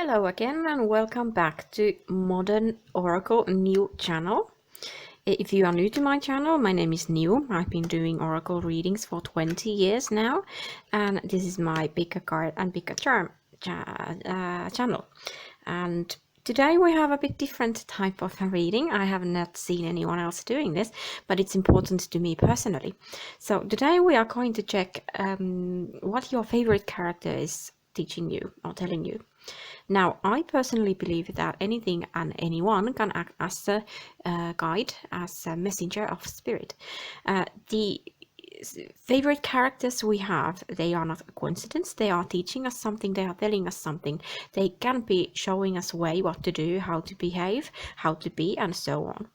Hello again and welcome back to Modern Oracle new channel. If you are new to my channel, my name is New. I've been doing Oracle readings for 20 years now, and this is my pick a card and pick a charm channel. And today we have a bit different type of reading. I have not seen anyone else doing this, but it's important to me personally. So today we are going to check what your favorite character is teaching you or telling you. Now, I personally believe that anything and anyone can act as a guide, as a messenger of spirit. The favorite characters we have, they are not a coincidence. They are teaching us something. They are telling us something. They can be showing us way what to do, how to behave, how to be, and so on.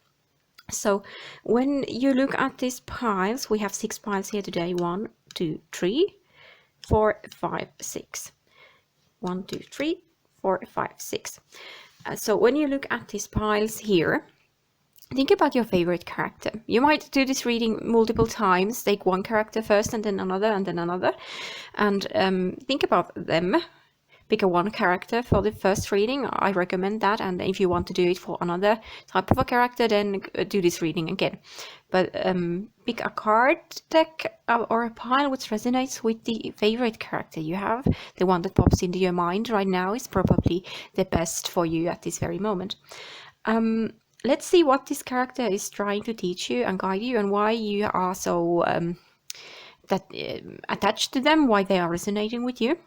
So when you look at these piles, we have 6 piles here today. 1, 2, 3, 4, 5, 6. 1, 2, 3, 4, 5, 6. So when you look at these piles here, think about your favorite character. You might do this reading multiple times. Take one character first and then another and then another. And think about them. Pick one character for the first reading. I recommend that. And if you want to do it for another type of a character, then do this reading again. But pick a card deck or a pile which resonates with the favorite character you have. The one that pops into your mind right now is probably the best for you at this very moment. Let's see what this character is trying to teach you and guide you, and why you are so attached to them, why they are resonating with you.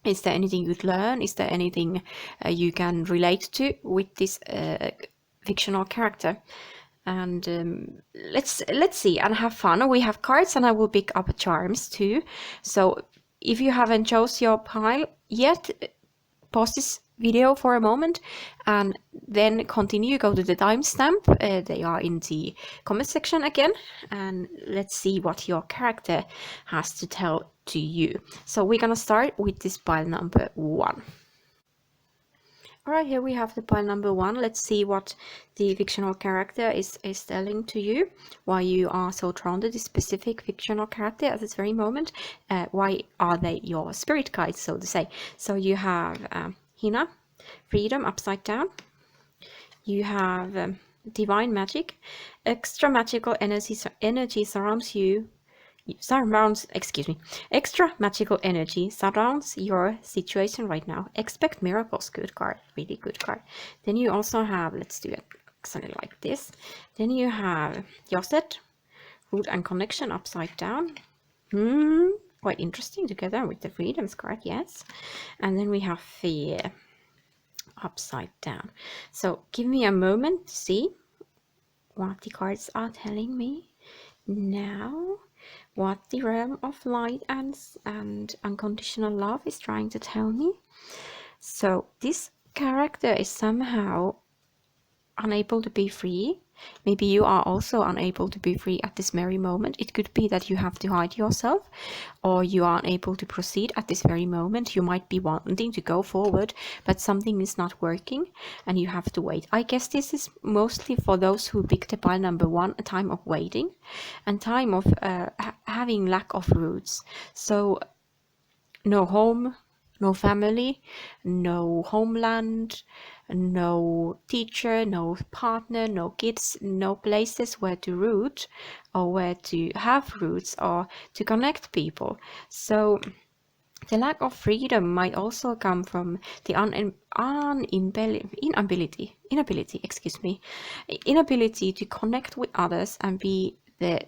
Is there anything you'd learn? Is there anything you can relate to with this fictional character? And let's see and have fun. We have cards, and I will pick up charms too. So if you haven't chose your pile yet, pause this video for a moment and then continue. Go to the timestamp. They are in the comment section again, and let's see what your character has to tell to you. So we're gonna start with this pile number 1. All right, here we have the pile number 1. Let's see what the fictional character is telling to you, why you are so drawn to this specific fictional character at this very moment. Why are they your spirit guides, so to say? So you have Hina, freedom upside down. You have divine magic. Extra magical energy surrounds you. Extra magical energy surrounds your situation right now. Expect miracles. Good card. Really good card. Then you also have, let's do it something like this. Then you have Yoset, root and connection upside down. Quite interesting together with the freedoms card, yes. And then we have fear upside down. So give me a moment to see what the cards are telling me now, what the realm of light and unconditional love is trying to tell me. So this character is somehow unable to be free. Maybe you are also unable to be free at this very moment. It could be that you have to hide yourself, or you are unable to proceed at this very moment. You might be wanting to go forward, but something is not working and you have to wait. I guess this is mostly for those who picked the pile number 1, a time of waiting and time of having lack of roots. So no home, no family, no homeland, no teacher, no partner, no kids, no places where to root or where to have roots or to connect people. So the lack of freedom might also come from the inability to connect with others and be the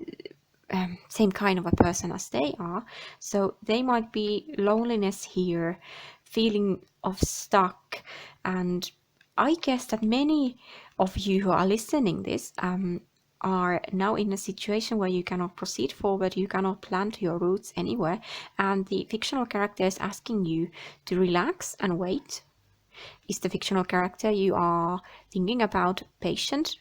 same kind of a person as they are. So they might be loneliness here, feeling of stuck. And I guess that many of you who are listening this are now in a situation where you cannot proceed forward, you cannot plant your roots anywhere, and the fictional character is asking you to relax and wait. Is the fictional character you are thinking about patient?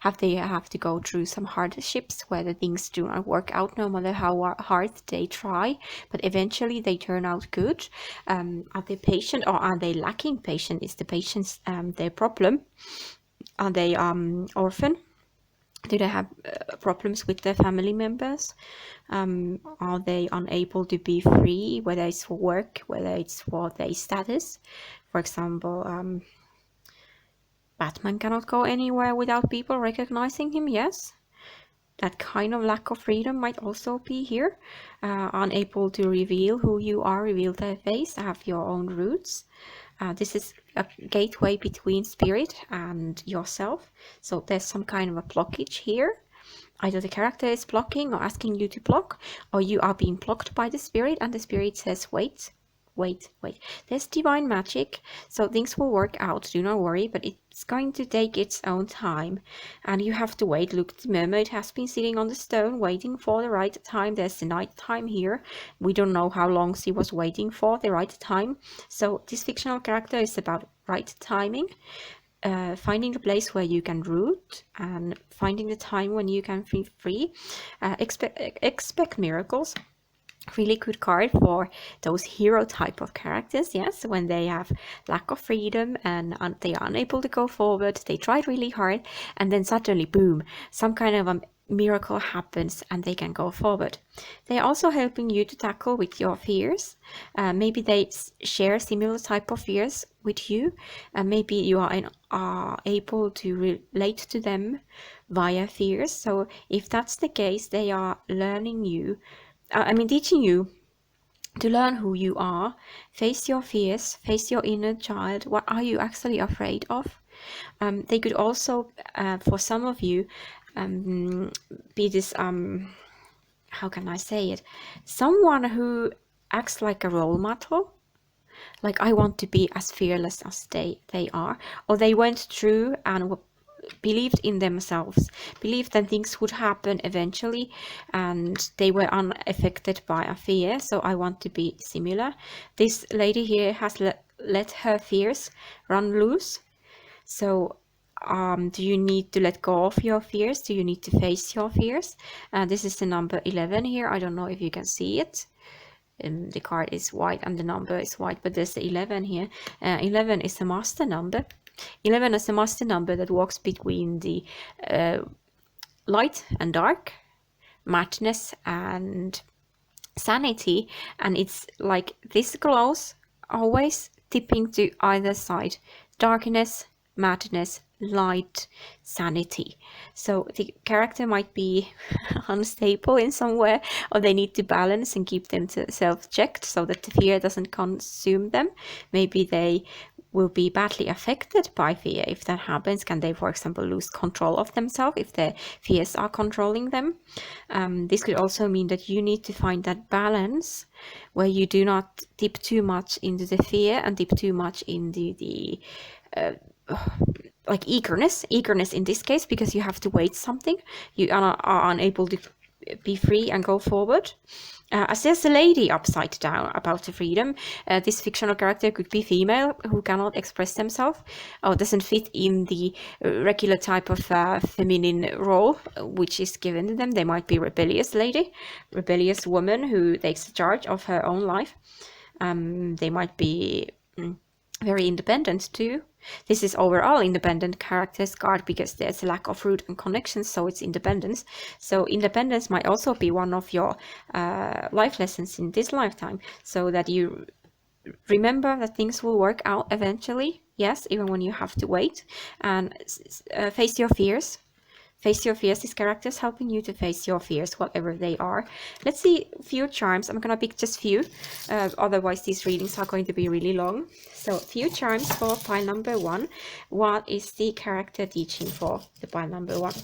Have to go through some hardships where the things do not work out, no matter how hard they try, but eventually they turn out good? Are they patient, or are they lacking patience? Is the patience their problem? Are they orphan? Do they have problems with their family members? Are they unable to be free, whether it's for work, whether it's for their status? For example, Batman cannot go anywhere without people recognizing him, yes? That kind of lack of freedom might also be here. Unable to reveal who you are, reveal their face, have your own roots. This is a gateway between spirit and yourself. So there's some kind of a blockage here. Either the character is blocking or asking you to block, or you are being blocked by the spirit, and the spirit says, wait, wait, wait. There's divine magic, so things will work out, do not worry, but it's going to take its own time, and you have to wait. Look, the mermaid has been sitting on the stone waiting for the right time. There's the night time here. We don't know how long she was waiting for the right time. So this fictional character is about right timing. Finding the place where you can root and finding the time when you can be free. Expect miracles. Really good card for those hero type of characters, yes, when they have lack of freedom and they are unable to go forward. They tried really hard and then suddenly, boom, some kind of a miracle happens and they can go forward. They're also helping you to tackle with your fears. Maybe they share similar type of fears with you, and maybe you are able to relate to them via fears. So if that's the case, they are learning you, teaching you to learn who you are, face your fears, face your inner child. What are you actually afraid of? They could also, for some of you, be this, how can I say it? Someone who acts like a role model. Like, I want to be as fearless as they are. Or they went through and believed in themselves, believed that things would happen eventually, and they were unaffected by a fear. So I want to be similar. This lady here has let her fears run loose. So do you need to let go of your fears? Do you need to face your fears? This is the number 11 here. I don't know if you can see it. The card is white and the number is white, but there's the 11 here. 11 is the master number. 11 is the master number that walks between the light and dark, madness and sanity, and it's like this glows, always tipping to either side: darkness, madness, light, sanity. So the character might be unstable in somewhere, or they need to balance and keep themselves checked so that the fear doesn't consume them. Maybe they will be badly affected by fear. If that happens, can they, for example, lose control of themselves if their fears are controlling them? This could also mean that you need to find that balance where you do not dip too much into the fear and dip too much into the like eagerness in this case, because you have to wait something. You are unable to be free and go forward. As there's a lady upside down about the freedom, this fictional character could be female who cannot express themselves or doesn't fit in the regular type of feminine role which is given to them. They might be rebellious lady, rebellious woman who takes charge of her own life. They might be very independent too. This is overall independent characters card because there's a lack of root and connections, so it's independence. So independence might also be one of your life lessons in this lifetime, so that you remember that things will work out eventually, yes, even when you have to wait, and face your fears. Face your fears. This character is helping you to face your fears, whatever they are. Let's see a few charms. I'm gonna pick just few, otherwise these readings are going to be really long. So few charms for pile number 1. What is the character teaching for the pile number 1?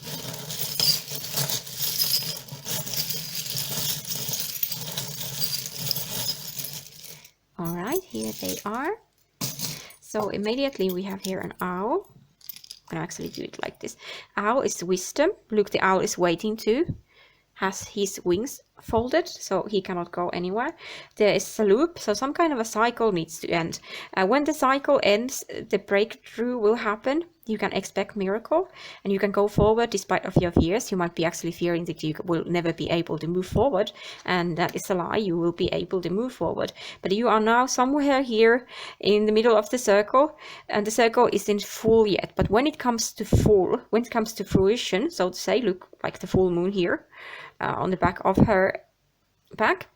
All right, here they are. So immediately we have here an owl. I'm gonna actually do it like this. Owl is wisdom. Look, the owl is waiting too. Has his wings folded, so he cannot go anywhere. There is a loop, so some kind of a cycle needs to end. When the cycle ends, the breakthrough will happen. You can expect miracle, and you can go forward despite of your fears. You might be actually fearing that you will never be able to move forward, and that is a lie. You will be able to move forward, but you are now somewhere here in the middle of the circle, and the circle isn't full yet. But when it comes to fruition, so to say, look like the full moon here on the back of her back.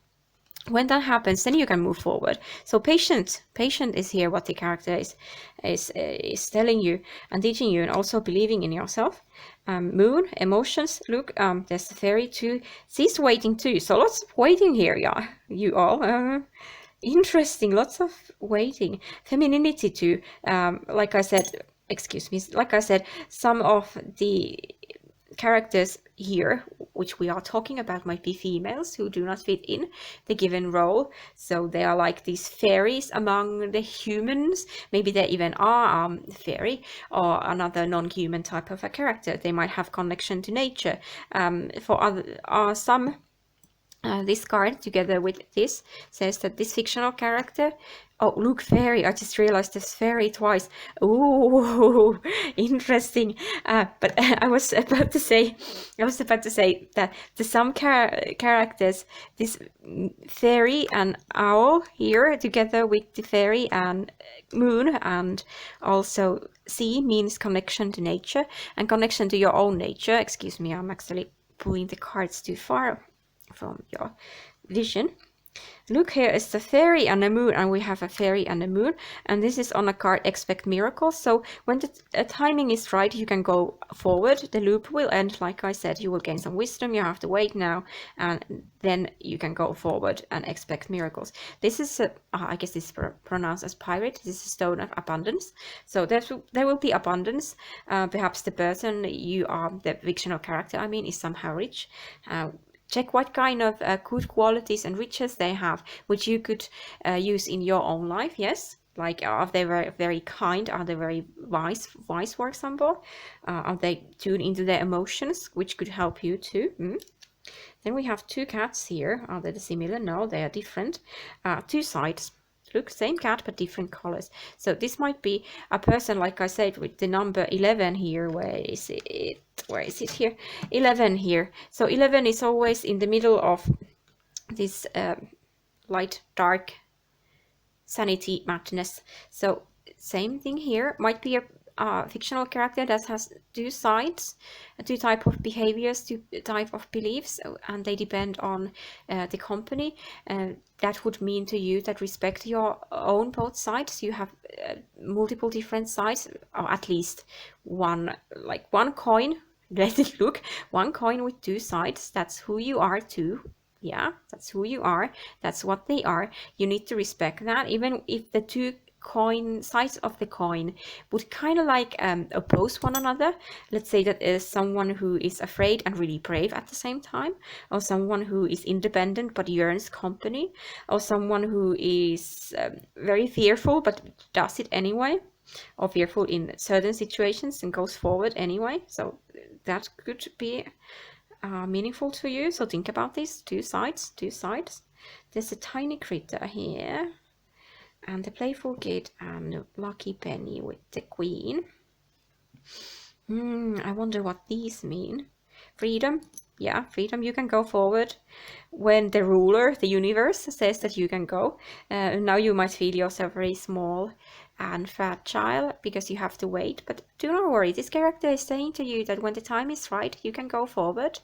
When that happens, then you can move forward. So patient is here what the character is telling you and teaching you, and also believing in yourself. Moon, emotions. Look, there's the fairy too. She's waiting too. So lots of waiting here, yeah. You all. Interesting, lots of waiting. Femininity too. Like I said, some of the characters here, which we are talking about, might be females who do not fit in the given role. So they are like these fairies among the humans. Maybe they even are fairy or another non-human type of a character. They might have connection to nature. For other, some this card together with this says that this fictional character, oh look, fairy, I just realized this fairy twice. Ooh, interesting. But I was about to say that the some characters, this fairy and owl here together with the fairy and moon and also sea means connection to nature and connection to your own nature. Excuse me, I'm actually pulling the cards too far from your vision. Look, here is the fairy and the moon, and we have a fairy and a moon, and this is on a card expect miracles. So when the timing is right, you can go forward. The loop will end, like I said. You will gain some wisdom. You have to wait now, and then you can go forward and expect miracles. This is I guess this is pronounced as pirate. This is a stone of abundance. So there will be abundance. Perhaps the person you are, the fictional character, I mean, is somehow rich. Check what kind of good qualities and riches they have, which you could use in your own life. Yes, like are they very, very kind? Are they very wise, for example? Are they tuned into their emotions, which could help you too? Then we have two cats here. Are they similar? No, they are different. Two sides. Look, same cat but different colors. So this might be a person, like I said, with the number 11 here. Where is it here? 11 here. So 11 is always in the middle of this light dark sanity madness. So same thing here. Might be a fictional character that has two sides, two type of behaviors, two type of beliefs, and they depend on the company. That would mean to you that respect your own both sides. You have multiple different sides, or at least one coin. Let it look, one coin with two sides. That's who you are too. Yeah, that's who you are. That's what they are. You need to respect that, even if the two sides of the coin would kind of like oppose one another. Let's say that is someone who is afraid and really brave at the same time, or someone who is independent but yearns company, or someone who is very fearful but does it anyway, or fearful in certain situations and goes forward anyway. So that could be meaningful to you. So think about these two sides. There's a tiny critter here, and the playful kid and lucky penny with the queen. I wonder what these mean. Freedom. Yeah, freedom. You can go forward when the ruler, the universe, says that you can go. Now you might feel yourself very small and fragile because you have to wait, but do not worry. This character is saying to you that when the time is right, you can go forward.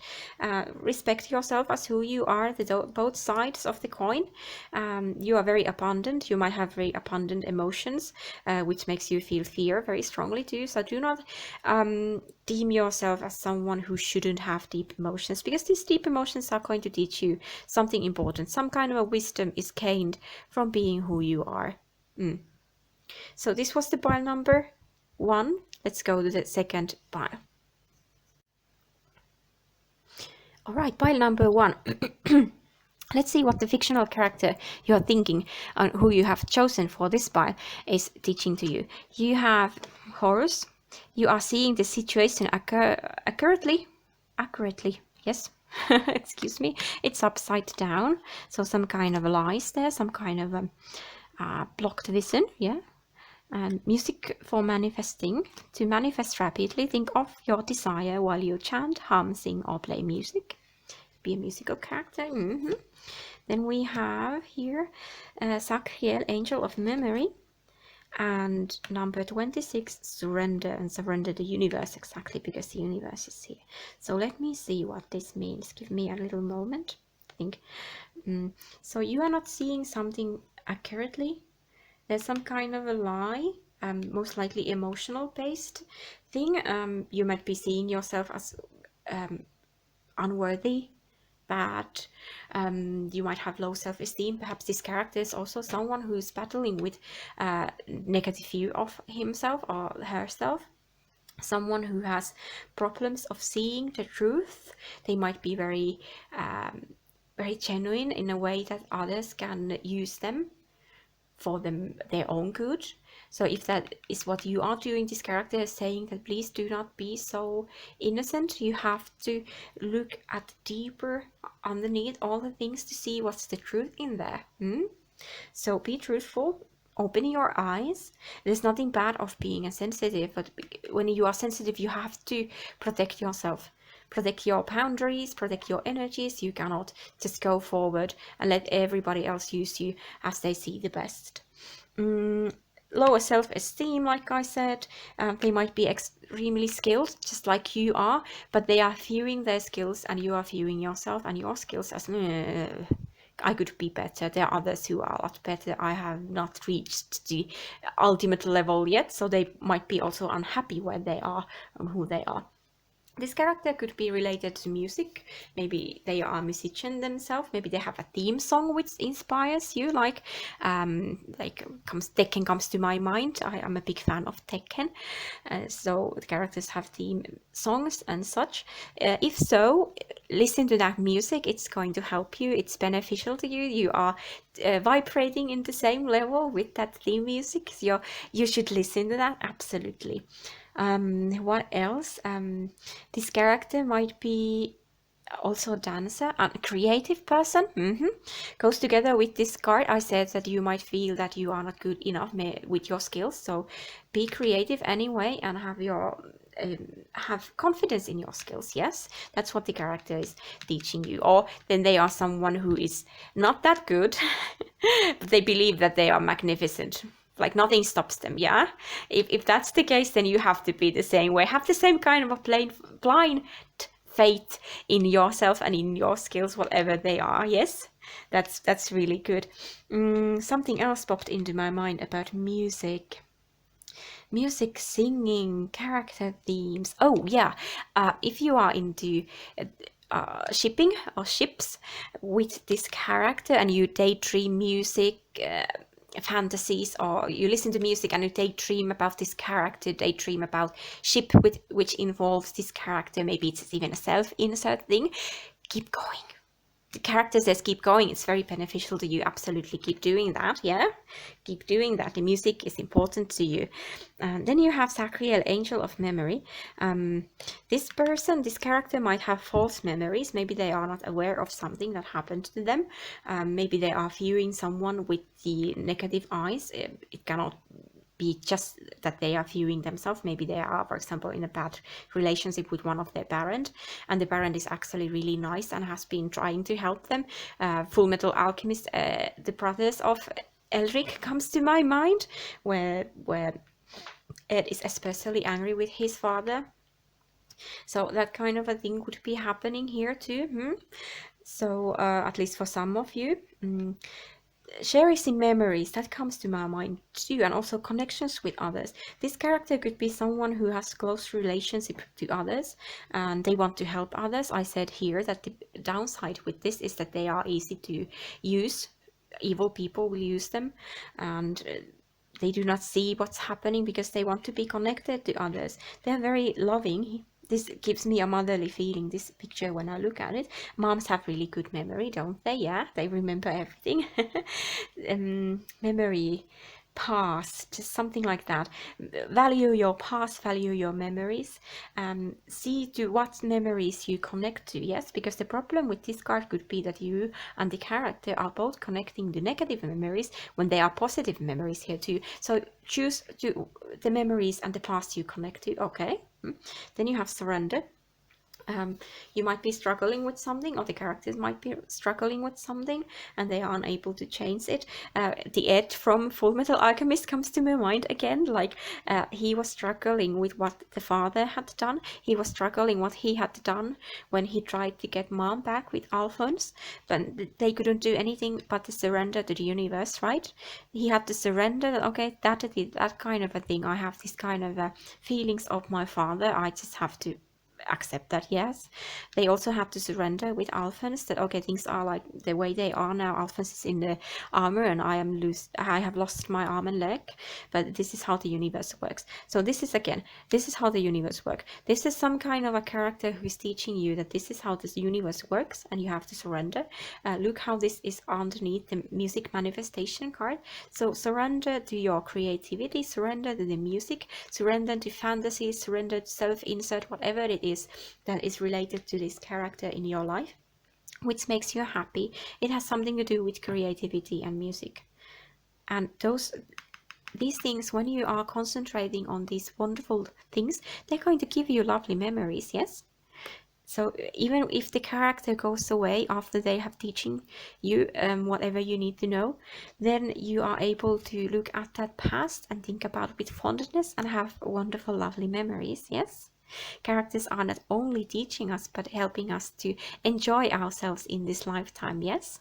Respect yourself as who you are, both sides of the coin. You are very abundant. You might have very abundant emotions, which makes you feel fear very strongly too. So do not deem yourself as someone who shouldn't have deep emotions, because these deep emotions are going to teach you something important. Some kind of a wisdom is gained from being who you are. So this was the pile number 1. Let's go to the second pile. All right, pile number 1. Let's see what the fictional character you are thinking and who you have chosen for this pile is teaching to you. You have Horus. You are seeing the situation accurately. Yes. excuse me, it's upside down. So some kind of lies there, some kind of blocked vision, yeah. And music for manifesting. To manifest rapidly, think of your desire while you chant, hum, sing, or play music. Be a musical character. Then we have here Sacriel, Angel of Memory. And number 26, surrender, and surrender the universe, exactly, because the universe is here. So let me see what this means. Give me a little moment. I think. So you are not seeing something accurately. There's some kind of a lie, most likely emotional based thing. You might be seeing yourself as unworthy, bad. You might have low self-esteem. Perhaps this character is also someone who's battling with negative view of himself or herself. Someone who has problems of seeing the truth. They might be very genuine in a way that others can use them for their own good. So if that is what you are doing, this character is saying that please do not be so innocent. You have to look at deeper underneath all the things to see what's the truth in there. So be truthful. Open your eyes. There's nothing bad of being a sensitive, but when you are sensitive, you have to protect yourself. Protect your boundaries, protect your energies. You cannot just go forward and let everybody else use you as they see the best. Lower self-esteem, like I said. They might be extremely skilled, just like you are, but they are viewing their skills and you are viewing yourself and your skills as I could be better. There are others who are a lot better. I have not reached the ultimate level yet, so they might be also unhappy where they are and who they are. This character could be related to music. Maybe they are a musician themselves. Maybe they have a theme song which inspires you. Like Tekken comes to my mind. I am a big fan of Tekken, so the characters have theme songs and such. If so, listen to that music. It's going to help you. It's beneficial to you. You are vibrating in the same level with that theme music. So you should listen to that, absolutely. What else? This character might be also a dancer and a creative person. Goes together with this card. I said that you might feel that you are not good enough with your skills, so be creative anyway and have confidence in your skills. Yes, that's what the character is teaching you. Or then they are someone who is not that good, but they believe that they are magnificent. Like nothing stops them, yeah? If that's the case, then you have to be the same way. Have the same kind of a blind faith in yourself and in your skills, whatever they are, yes? That's really good. Something else popped into my mind about music. Music, singing, character themes. Oh, yeah. If you are into shipping or ships with this character and you daydream music, fantasies, or you listen to music and you daydream about this character, daydream about ship which involves this character, maybe it's even a self-insert thing, keep going. The character says keep going. It's very beneficial to you. Absolutely keep doing that. Yeah, keep doing that. The music is important to you. Then you have Sacriel, Angel of Memory. This character might have false memories. Maybe they are not aware of something that happened to them. Maybe they are viewing someone with the negative eyes. It cannot be just that they are viewing themselves. Maybe they are, for example, in a bad relationship with one of their parents, and the parent is actually really nice and has been trying to help them. Full Metal Alchemist, the brothers of Elric comes to my mind, where Ed is especially angry with his father. So that kind of a thing would be happening here too. So at least for some of you. Cherishing memories, that comes to my mind too, and also connections with others. This character could be someone who has close relationship to others and they want to help others. I said here that the downside with this is that they are easy to use. Evil people will use them, and they do not see what's happening because they want to be connected to others. They're very loving. This gives me a motherly feeling, this picture, when I look at it. Moms have really good memory, don't they? Yeah, they remember everything. Memory past, something like that. Value your past, value your memories, see to what memories you connect to. Yes, because the problem with this card could be that you and the character are both connecting to negative memories when they are positive memories here too. So choose to the memories and the past you connect to. Okay. Then you have surrender. You might be struggling with something, or the characters might be struggling with something, and they are unable to change it. The Ed from Full Metal Alchemist comes to my mind again. Like, he was struggling with what the father had done. He was struggling what he had done when he tried to get mom back with Alphonse, but they couldn't do anything but to surrender to the universe, right? He had to surrender that, okay, that kind of a thing. I have this kind of feelings of my father. I just have to accept that. Yes, they also have to surrender with Alphonse that, okay, things are like the way they are now. Alphonse is in the armor and I have lost my arm and leg, but this is how the universe works. So this is how the universe works. This is some kind of a character who is teaching you that this is how this universe works and you have to surrender. Look how this is underneath the music manifestation card. So surrender to your creativity, surrender to the music, surrender to fantasy, surrender to self-insert, whatever it is that is related to this character in your life, which makes you happy. It has something to do with creativity and music. And these things, when you are concentrating on these wonderful things, they're going to give you lovely memories, yes? So even if the character goes away after they have teaching you whatever you need to know, then you are able to look at that past and think about it with fondness and have wonderful, lovely memories, yes? Characters are not only teaching us, but helping us to enjoy ourselves in this lifetime, yes?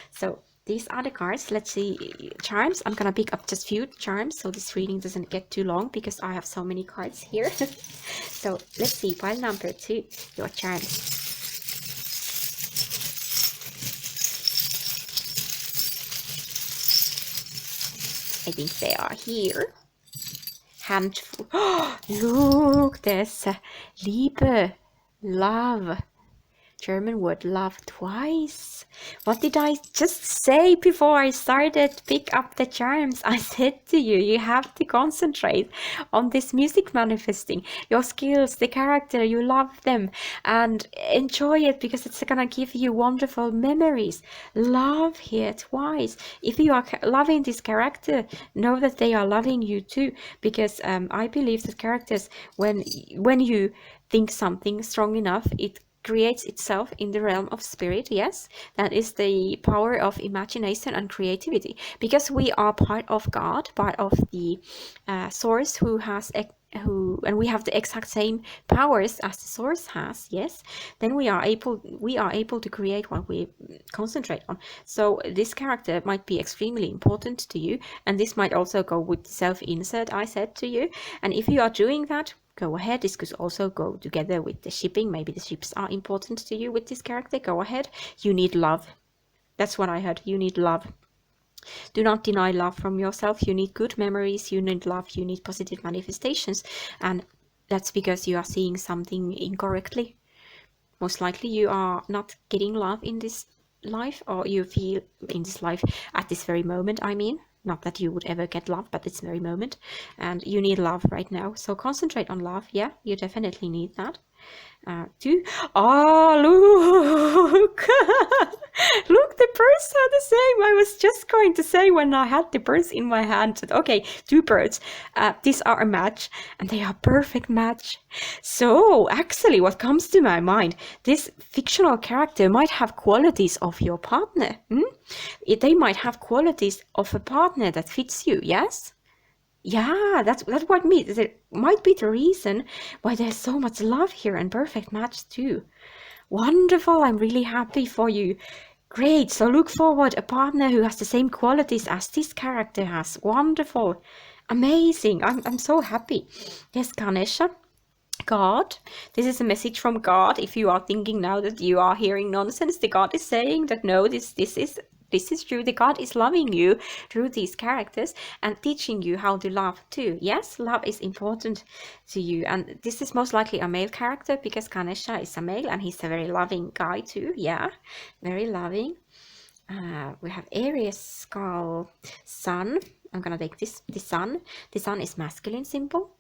So these are the cards. Let's see, charms. I'm gonna pick up just few charms so this reading doesn't get too long because I have so many cards here. So let's see, pile number 2, your charms. I think they are here. Handful. Oh, look, there's Liebe, love. German word love twice. What did I just say before I started to pick up the charms? I said to you, you have to concentrate on this music manifesting. Your skills, the character, you love them and enjoy it because it's gonna give you wonderful memories. Love here twice. If you are loving this character, know that they are loving you too, because I believe that characters, when you think something strong enough, it creates itself in the realm of spirit. Yes, that is the power of imagination and creativity, because we are part of God, part of the source and we have the exact same powers as the source has. Yes, then we are able to create what we concentrate on. So this character might be extremely important to you, and this might also go with self-insert I said to you. And if you are doing that, go ahead. This could also go together with the shipping. Maybe the ships are important to you with this character. Go ahead. You need love. That's what I heard. You need love. Do not deny love from yourself. You need good memories. You need love. You need positive manifestations. And that's because you are seeing something incorrectly. Most likely you are not getting love in this life, or you feel in this life at this very moment, I mean. Not that you would ever get love, but this very moment. And you need love right now. So concentrate on love. Yeah, you definitely need that. Oh, look! Look, the birds are the same. I was just going to say when I had the birds in my hand that, okay, 2 birds. These are a match, and they are perfect match. So, actually, what comes to my mind, this fictional character might have qualities of your partner. They might have qualities of a partner that fits you, yes? Yeah, that's what might be the reason why there's so much love here and perfect match too. Wonderful, I'm really happy for you. Great, so look forward a partner who has the same qualities as this character has. Wonderful, amazing, I'm so happy. Yes, Ganesha. God, this is a message from God. If you are thinking now that you are hearing nonsense, the God is saying that no, this is true. The God is loving you through these characters and teaching you how to love too. Yes, love is important to you. And this is most likely a male character because Ganesha is a male and he's a very loving guy too. Yeah, very loving. We have Aries skull, sun. I'm gonna take the sun. The sun is masculine symbol,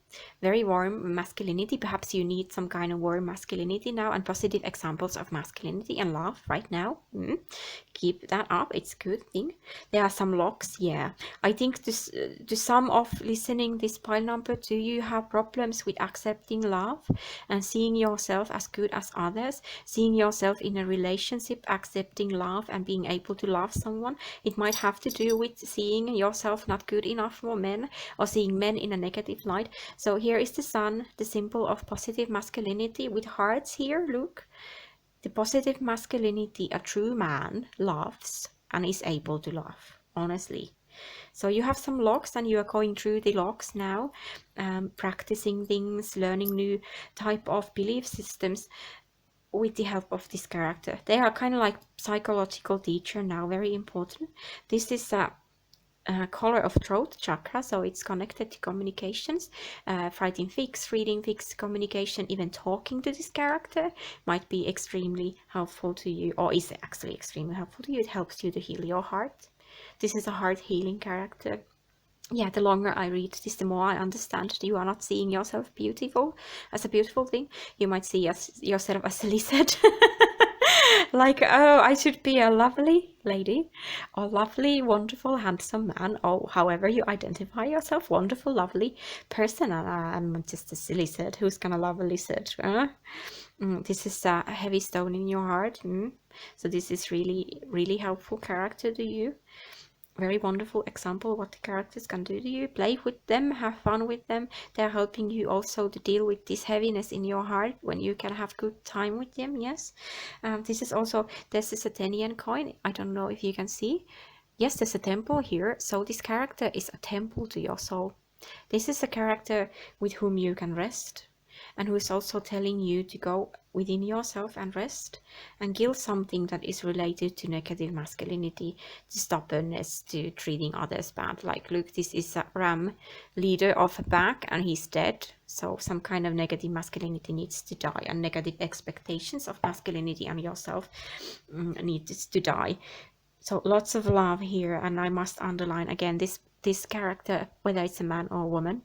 very warm masculinity. Perhaps you need some kind of warm masculinity now, and positive examples of masculinity and love right now. Keep that up, it's a good thing. There are some locks, yeah. I think this, to some of listening this pile number 2, you have problems with accepting love and seeing yourself as good as others, seeing yourself in a relationship, accepting love and being able to love someone. It might have to do with seeing yourself not good enough for men, or seeing men in a negative light. So here is the sun, the symbol of positive masculinity with hearts here, look. The positive masculinity, a true man loves and is able to love, honestly. So you have some locks and you are going through the locks now, practicing things, learning new type of belief systems with the help of this character. They are kind of like psychological teacher now, very important. This is a color of throat chakra, so it's connected to communications, fighting fix, reading fix, communication. Even talking to this character might be extremely helpful to you, or is actually extremely helpful to you. It helps you to heal your heart. This is a heart healing character. Yeah, the longer I read this, the more I understand that you are not seeing yourself beautiful as a beautiful thing. You might see yourself as a lizard. Like, oh, I should be a lovely lady, or lovely, wonderful, handsome man, or however you identify yourself, wonderful, lovely person, and I'm just a silly lizard. Who's gonna love a lizard? This is a heavy stone in your heart. So this is really, really helpful character to you. Very wonderful example what the characters can do to you. Play with them, have fun with them. They're helping you also to deal with this heaviness in your heart when you can have good time with them. Yes, this is also, this is a 10 yen coin. I don't know if you can see. Yes, there's a temple here. So this character is a temple to your soul. This is a character with whom you can rest, and who is also telling you to go within yourself and rest and kill something that is related to negative masculinity, to stubbornness, to treating others bad. Like, look, this is a ram, leader of a pack, and he's dead. So some kind of negative masculinity needs to die, and negative expectations of masculinity and yourself needs to die. So lots of love here, and I must underline again, this character, whether it's a man or a woman,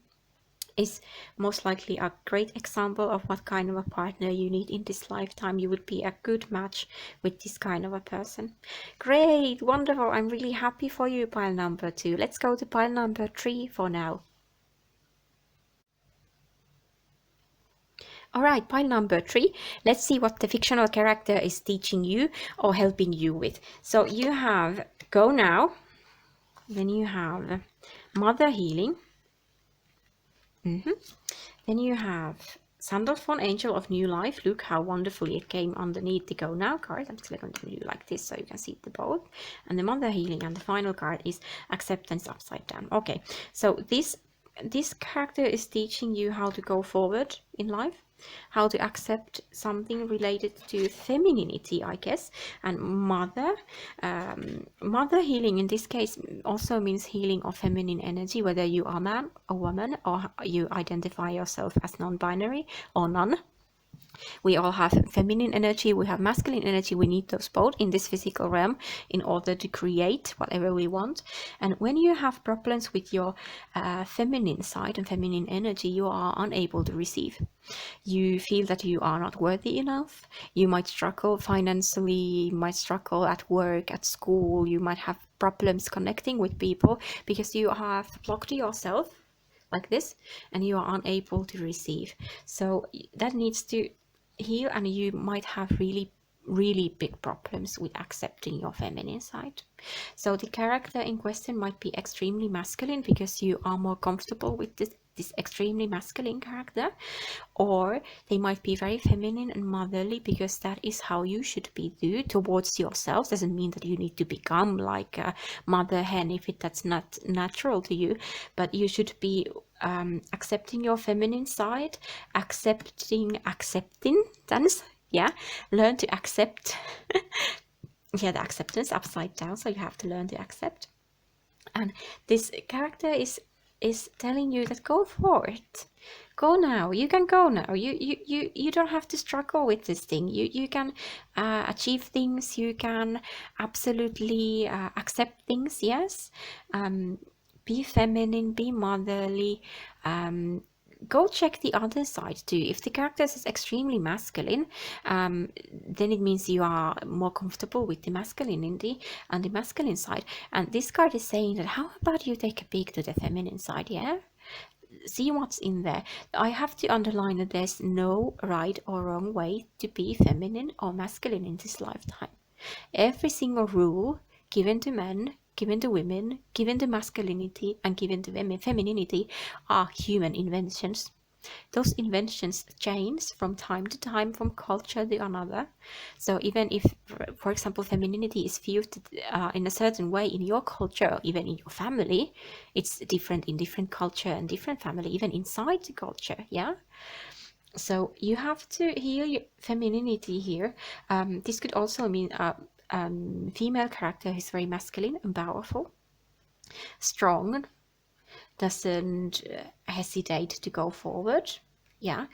is most likely a great example of what kind of a partner you need in this lifetime. You would be a good match with this kind of a person. Great, wonderful. I'm really happy for you, pile number 2. Let's go to pile number 3 for now. All right, pile number 3. Let's see what the fictional character is teaching you or helping you with. So you have go now, then you have mother healing. Then you have Sandalphon, Angel of New Life. Look how wonderfully it came underneath the Go Now card. I'm just going to do like this so you can see the both. And the Mother Healing, and the final card is Acceptance upside down. Okay, so this character is teaching you how to go forward in life, how to accept something related to femininity, I guess. And mother healing in this case also means healing of feminine energy, whether you are a man or woman, or you identify yourself as non-binary or none. We all have feminine energy, we have masculine energy. We need those both in this physical realm in order to create whatever we want. And when you have problems with your feminine side and feminine energy, you are unable to receive. You feel that you are not worthy enough. You might struggle financially, you might struggle at work, at school. You might have problems connecting with people because you have blocked yourself like this, and you are unable to receive. So that needs to heal, and you might have really big problems with accepting your feminine side. So the character in question might be extremely masculine because you are more comfortable with this extremely masculine character, or they might be very feminine and motherly because that is how you should be towards yourself. Doesn't mean that you need to become like a mother hen if that's not natural to you, but you should be accepting your feminine side, accepting acceptance. Yeah, learn to accept. Yeah, the acceptance upside down, so you have to learn to accept. And this character is telling you that go for it, go now, you can go now. You don't have to struggle with this thing. You can achieve things, you can absolutely accept things. Yes, Be feminine, be motherly. Go check the other side too. If the character is extremely masculine, then it means you are more comfortable with the masculinity and the masculine side. And this card is saying that how about you take a peek to the feminine side, yeah? See what's in there. I have to underline that there's no right or wrong way to be feminine or masculine in this lifetime. Every single rule given to men, given to women, given to masculinity, and given to femininity are human inventions. Those inventions change from time to time, from culture to another. So even if, for example, femininity is viewed in a certain way in your culture, or even in your family, it's different in different culture and different family, even inside the culture, yeah? So you have to heal your femininity here. This could also mean a female character who's very masculine and powerful, strong, doesn't hesitate to go forward. Yeah,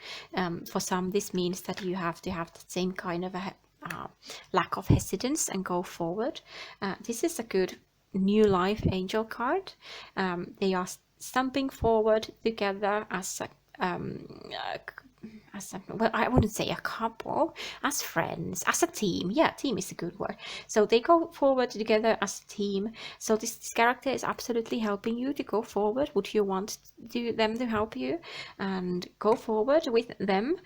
for some this means that you have to have the same kind of a lack of hesitance and go forward. This is a good new life angel card. They are stumping forward together as well, I wouldn't say a couple, as friends, as a team. Yeah, team is a good word. So they go forward together as a team. So this character is absolutely helping you to go forward. Would you want them to help you and go forward with them,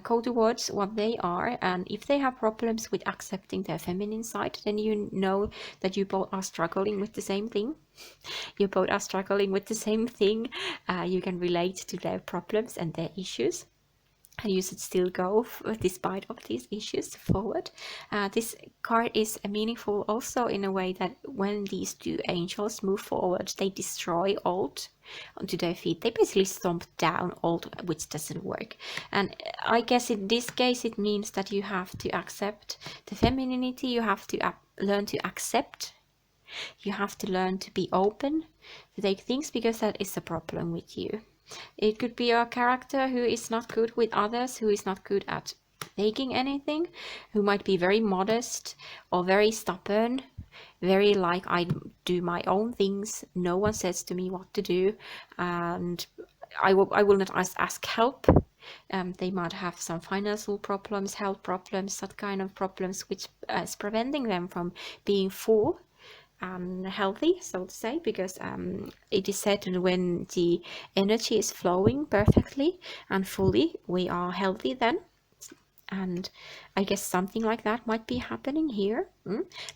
go towards what they are? And if they have problems with accepting their feminine side, then you know that you both are struggling with the same thing. You both are struggling with the same thing. You can relate to their problems and their issues, and you should still go despite of these issues forward. This card is meaningful also in a way that when these two angels move forward, they destroy old onto their feet. They basically stomp down old, which doesn't work. And I guess in this case it means that you have to accept the femininity. You have to learn to accept. You have to learn to be open to take things, because that is a problem with you. It could be a character who is not good with others, who is not good at taking anything, who might be very modest or very stubborn, very like, I do my own things, no one says to me what to do, and I will not ask help. They might have some financial problems, health problems, that kind of problems, which is preventing them from being full healthy, so to say, because it is said that when the energy is flowing perfectly and fully, we are healthy then. And I guess something like that might be happening here.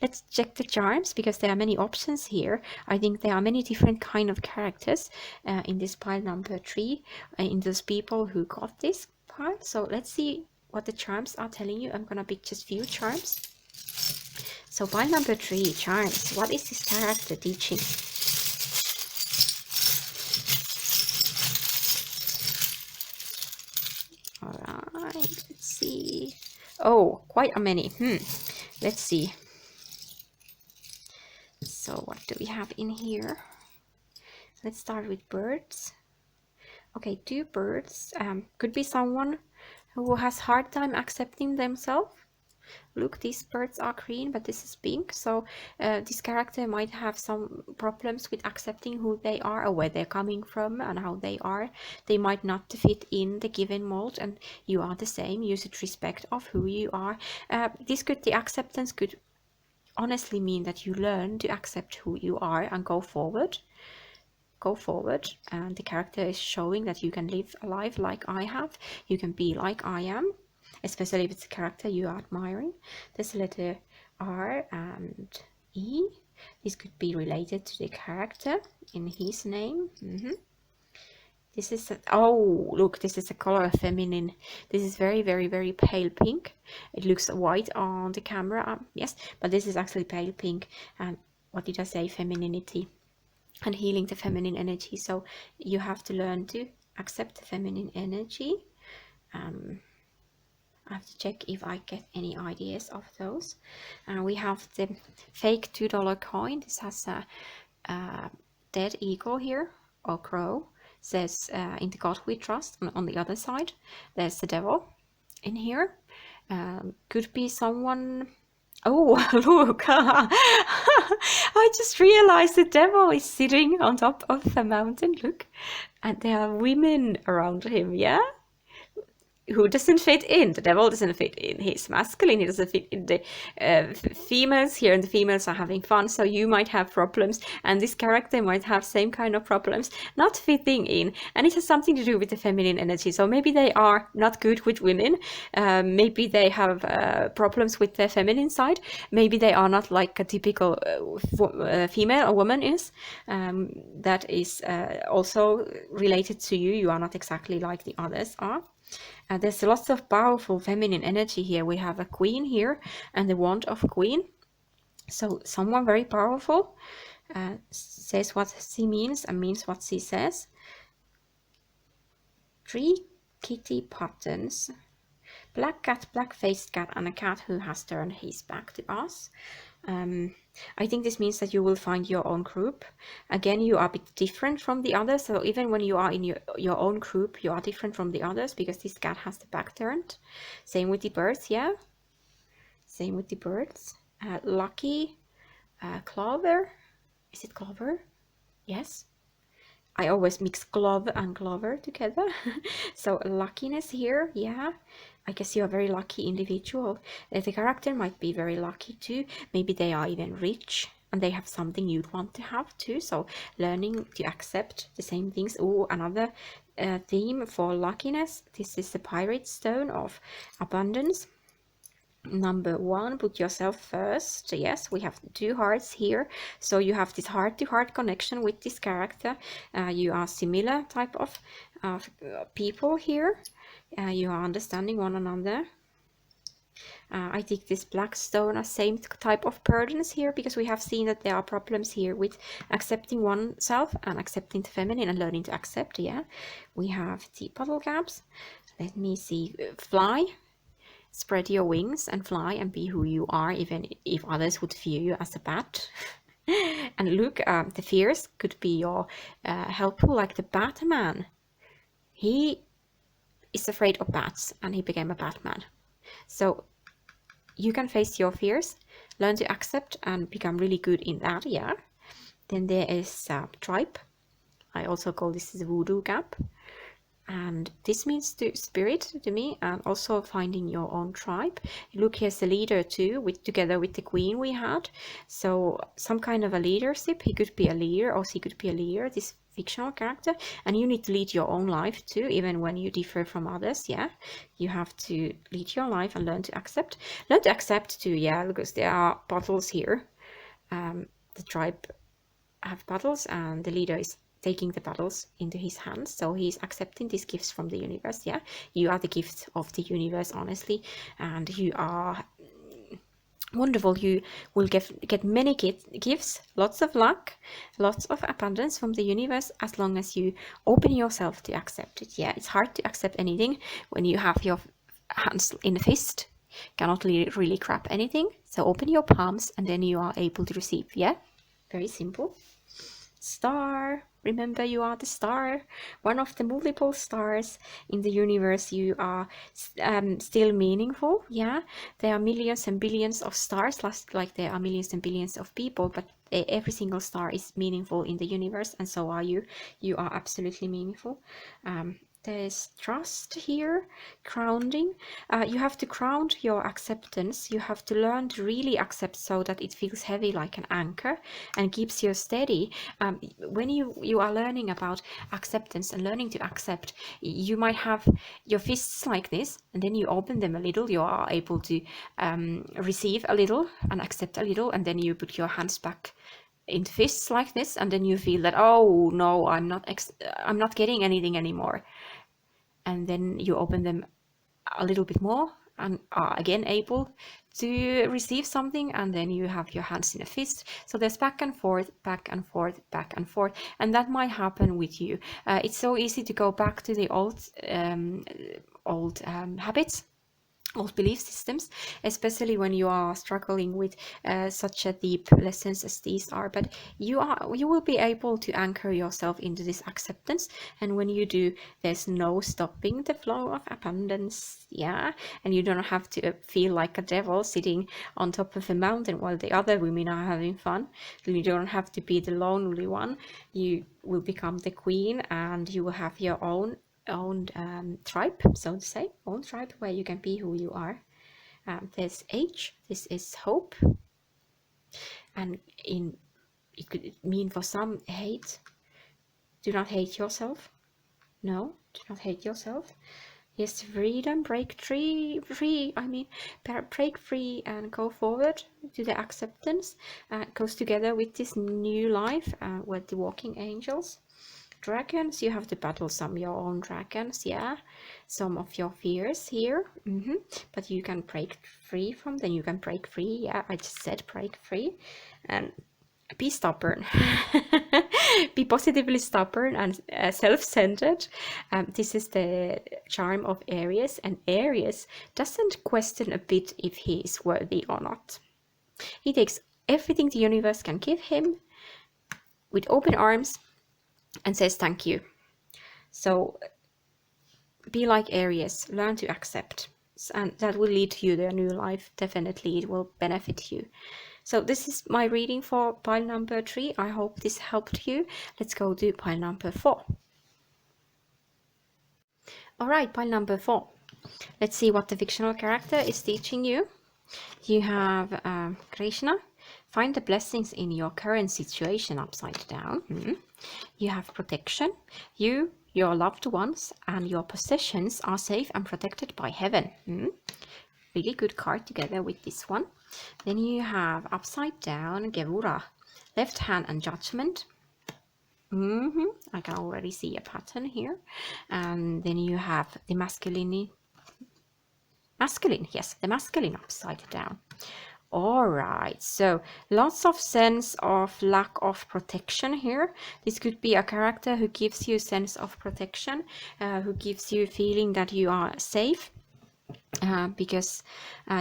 Let's check the charms, because there are many options here. I think there are many different kind of characters in this pile number 3, in those people who got this pile. So let's see what the charms are telling you. I'm gonna pick just few charms. So pile number 3, charms. What is this character teaching? Alright, let's see. Oh, quite a many. Let's see. So what do we have in here? Let's start with birds. Okay, 2 birds. Could be someone who has hard time accepting themselves. Look, these birds are green, but this is pink. So this character might have some problems with accepting who they are or where they're coming from and how they are. They might not fit in the given mold, and you are the same. You should respect of who you are. The acceptance could honestly mean that you learn to accept who you are and go forward. And the character is showing that you can live a life like I have. You can be like I am, especially if it's a character you are admiring. There's a letter R and E. This could be related to the character in his name. This is oh, look, this is a color of feminine. This is very, very, very pale pink. It looks white on the camera, yes, but this is actually pale pink. And what did I say? Femininity and healing the feminine energy. So you have to learn to accept the feminine energy. I have to check if I get any ideas of those. We have the fake $2 coin. This has a dead eagle here, or crow. Says in the God we trust. On the other side there's the devil in here. Could be someone Oh, look. I just realized the devil is sitting on top of the mountain. Look. And there are women around him, yeah? Who doesn't fit in. The devil doesn't fit in. He's masculine. He doesn't fit in the females here, and the females are having fun. So you might have problems, and this character might have same kind of problems, not fitting in. And it has something to do with the feminine energy. So maybe they are not good with women. Maybe they have problems with their feminine side. Maybe they are not like a typical female or woman is. That is also related to you. You are not exactly like the others are. There's lots of powerful feminine energy here. We have a queen here and the wand of queen. So someone very powerful says what she means and means what she says. 3 kitty patterns. Black cat, black-faced cat, and a cat who has turned his back to us. I think this means that you will find your own group. Again, you are a bit different from the others. So even when you are in your own group, you are different from the others because this cat has the back turned. Same with the birds, yeah? Same with the birds. Lucky, clover. Is it clover? Yes. I always mix glove and clover together. So luckiness here, yeah. I guess you're a very lucky individual. The character might be very lucky too. Maybe they are even rich and they have something you'd want to have too. So learning to accept the same things. Oh, another theme for luckiness. This is the pirate stone of abundance. Number 1, put yourself first. Yes, we have 2 hearts here. So you have this heart-to-heart connection with this character. You are similar type of people here. You are understanding one another. I think this black stone are same type of burdens here because we have seen that there are problems here with accepting oneself and accepting the feminine and learning to accept. Yeah, we have the bottle caps. Let me see. Fly. Spread your wings and fly and be who you are, even if others would fear you as a bat. And look, the fears could be your helpful, like the Batman. He is afraid of bats and he became a Batman. So you can face your fears, learn to accept and become really good in that, yeah. Then there is tribe. I also call this the voodoo gap. And this means to spirit to me, and also finding your own tribe. Look, here's the leader too, together with the queen we had. So some kind of a leadership. He could be a leader or she could be a leader, this fictional character. And you need to lead your own life too, even when you differ from others. Yeah, you have to lead your life and learn to accept. Learn to accept too, yeah, because there are bottles here. The tribe have bottles and the leader is taking the battles into his hands, so he's accepting these gifts from the universe. Yeah, you are the gift of the universe, honestly, and you are wonderful. You will get many gifts, lots of luck, lots of abundance from the universe, as long as you open yourself to accept it. Yeah, it's hard to accept anything when you have your hands in a fist, cannot really grab anything. So open your palms and then you are able to receive. Yeah, very simple. Star. Remember, you are the star, one of the multiple stars in the universe. You are still meaningful. Yeah, there are millions and billions of stars, like there are millions and billions of people, but every single star is meaningful in the universe, and so are you. You are absolutely meaningful. There's trust here, grounding. You have to ground your acceptance. You have to learn to really accept so that it feels heavy like an anchor and keeps you steady. When you are learning about acceptance and learning to accept, you might have your fists like this, and then you open them a little. You are able to receive a little and accept a little, and then you put your hands back in fists like this, and then you feel that, oh no, I'm not getting anything anymore. And then you open them a little bit more and are again able to receive something, and then you have your hands in a fist. So there's back and forth, back and forth, back and forth, and that might happen with you. It's so easy to go back to the old habits old belief systems, especially when you are struggling with such a deep lessons as these are. But you will be able to anchor yourself into this acceptance, and when you do, there's no stopping the flow of abundance. Yeah, and you don't have to feel like a devil sitting on top of a mountain while the other women are having fun. You don't have to be the lonely one. You will become the queen, and you will have your own tribe, so to say, own tribe where you can be who you are. There's H, this is hope, and it could mean for some hate. Do not hate yourself. No, do not hate yourself. Yes, freedom, break free. Break free and go forward to the acceptance. Goes together with this new life with the walking angels. Dragons, you have to battle some your own dragons, yeah, some of your fears here, but you can break free from them. You can break free, yeah, I just said break free. And be stubborn. Be positively stubborn and self-centered. This is the charm of Aries, and Aries doesn't question a bit if he is worthy or not. He takes everything the universe can give him with open arms and says thank you. So be like Aries, learn to accept, and that will lead to you to a new life. Definitely it will benefit you. So this is my reading for pile number 3. I hope this helped you. Let's go to pile number 4. All right, pile number 4. Let's see what the fictional character is teaching you. You have Krishna. Find the blessings in your current situation upside down. You have protection. You, your loved ones, and your possessions are safe and protected by heaven. Really good card together with this one. Then you have upside down Gevura, left hand and judgment. I can already see a pattern here. And then you have the masculine, yes, the masculine upside down. All right, so lots of sense of lack of protection here. This could be a character who gives you a sense of protection, who gives you a feeling that you are safe. Because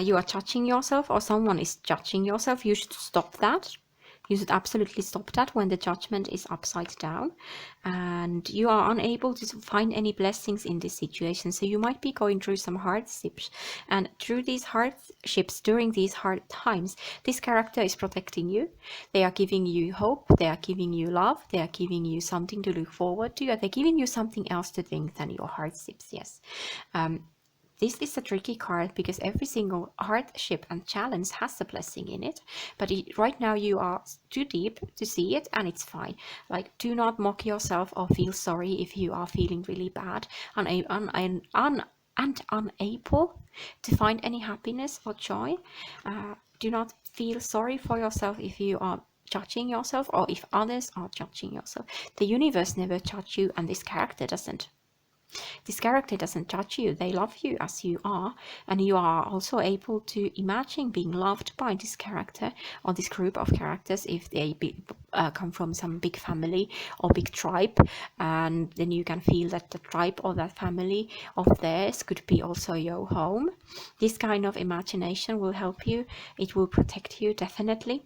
you are judging yourself, or someone is judging yourself. You should stop that. You should absolutely stop that when the judgment is upside down and you are unable to find any blessings in this situation. So you might be going through some hardships, and through these hardships, during these hard times, this character is protecting you. They are giving you hope, they are giving you love, they are giving you something to look forward to, and they're giving you something else to think than your hardships. Yes. This is a tricky card because every single hardship and challenge has a blessing in it. But right now you are too deep to see it, and it's fine. Like, do not mock yourself or feel sorry if you are feeling really bad and unable to find any happiness or joy. Do not feel sorry for yourself if you are judging yourself or if others are judging yourself. The universe never judges you, and this character doesn't. This character doesn't judge you. They love you as you are, and you are also able to imagine being loved by this character or this group of characters if they come from some big family or big tribe, and then you can feel that the tribe or that family of theirs could be also your home. This kind of imagination will help you. It will protect you, definitely.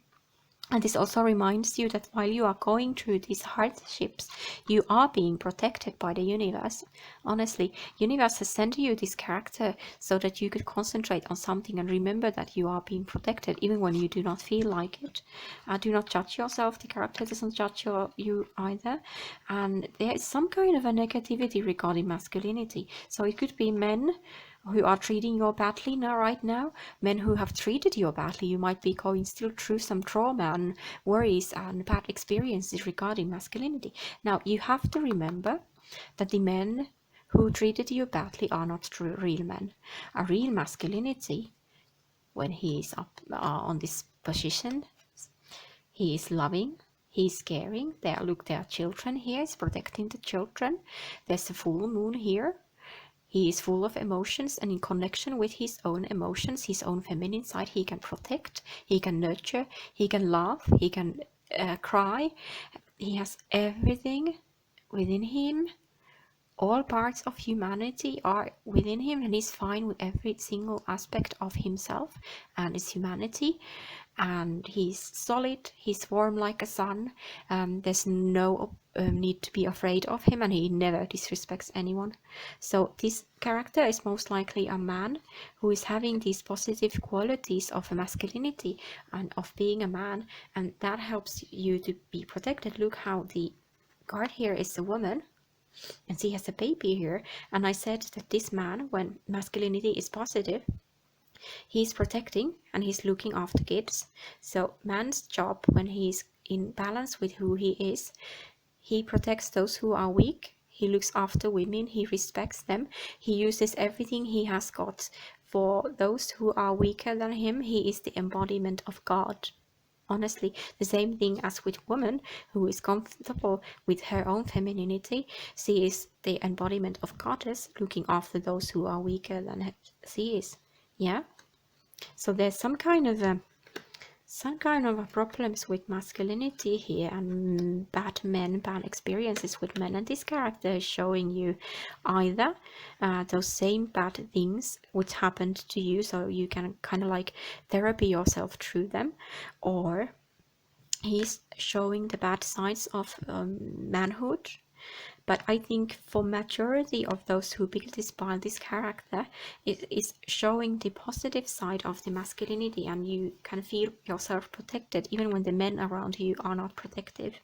And this also reminds you that while you are going through these hardships, you are being protected by the universe. Honestly, universe has sent you this character so that you could concentrate on something and remember that you are being protected even when you do not feel like it. Do not judge yourself. The character doesn't judge you either. And there is some kind of a negativity regarding masculinity. So it could be men who are treating you badly right now, men who have treated you badly. You might be going still through some trauma and worries and bad experiences regarding masculinity. Now, you have to remember that the men who treated you badly are not true real men. A real masculinity, when he is up on this position, he is loving, he's caring. There are children here, he's protecting the children. There's a full moon here. He is full of emotions, and in connection with his own emotions, his own feminine side, he can protect, he can nurture, he can laugh, he can cry. He has everything within him all parts of humanity are within him, and he's fine with every single aspect of himself and his humanity. And he's solid, he's warm like a sun. There's no need to be afraid of him, and he never disrespects anyone. So this character is most likely a man who is having these positive qualities of masculinity and of being a man, and that helps you to be protected. Look how the card here is a woman, and she has a baby here. And I said that this man, when masculinity is positive, he's protecting and he's looking after kids. So man's job, when he's in balance with who he is, he protects those who are weak, he looks after women, he respects them, he uses everything he has got for those who are weaker than him. He is the embodiment of God. Honestly, the same thing as with woman who is comfortable with her own femininity. She is the embodiment of goddess, looking after those who are weaker than she is. Yeah. So there's some kind of problems with masculinity here, and bad men, bad experiences with men, and this character is showing you either those same bad things which happened to you, so you can kind of like therapy yourself through them, or he's showing the bad sides of manhood. But I think for majority of those who pick this character, it is showing the positive side of the masculinity, and you can feel yourself protected even when the men around you are not protective.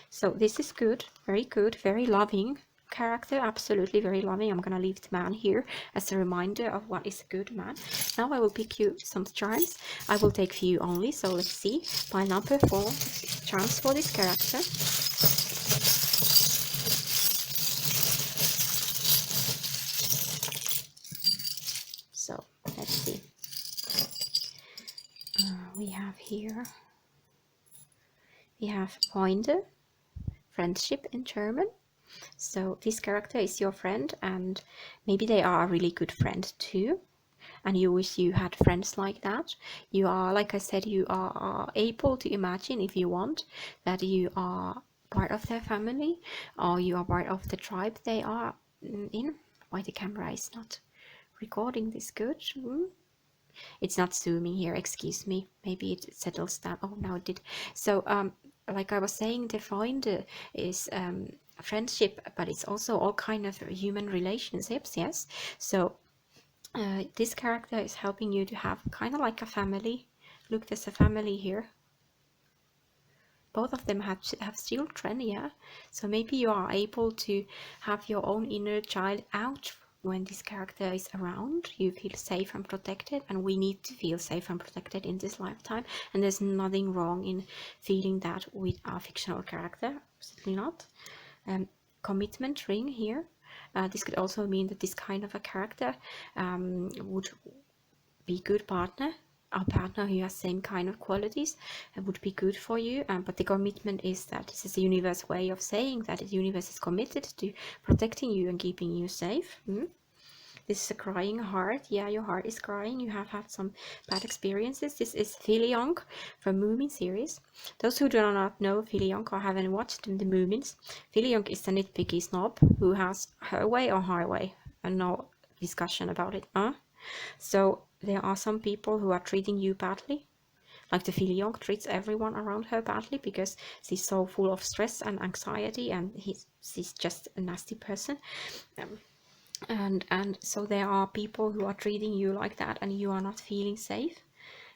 So this is good, very loving character, absolutely very loving. I'm gonna leave the man here as a reminder of what is a good man. Now I will pick you some charms. I will take few only, so let's see. My number 4 charms for this character. So let's see. We have here, we have Freunde, friendship in German. So this character is your friend, and maybe they are a really good friend too, and you wish you had friends like that. You are, like I said, you are able to imagine, if you want, that you are part of their family, or you are part of the tribe they are in. Why the camera is not recording this good? It's not zooming here, excuse me. Maybe it settles down. Oh, now it did. So like I was saying, the Freunde is friendship, but it's also all kind of human relationships. Yes, so this character is helping you to have kind of like a family. Look, there's a family here. Both of them have children, yeah. So maybe you are able to have your own inner child out when this character is around. You feel safe and protected, and we need to feel safe and protected in this lifetime. And there's nothing wrong in feeling that with a fictional character, certainly not. Commitment ring here. This could also mean that this kind of a character would be good partner. A partner who has same kind of qualities would be good for you, but the commitment is that this is the universe way of saying that the universe is committed to protecting you and keeping you safe. This is a crying heart. Yeah, your heart is crying. You have had some bad experiences. This is Filion from Moomin series. Those who do not know Filion or haven't watched the Moomins, Filion is the nitpicky snob who has her way or highway, and no discussion about it. So there are some people who are treating you badly, like the Filion treats everyone around her badly because she's so full of stress and anxiety, and she's just a nasty person. And so there are people who are treating you like that, and you are not feeling safe.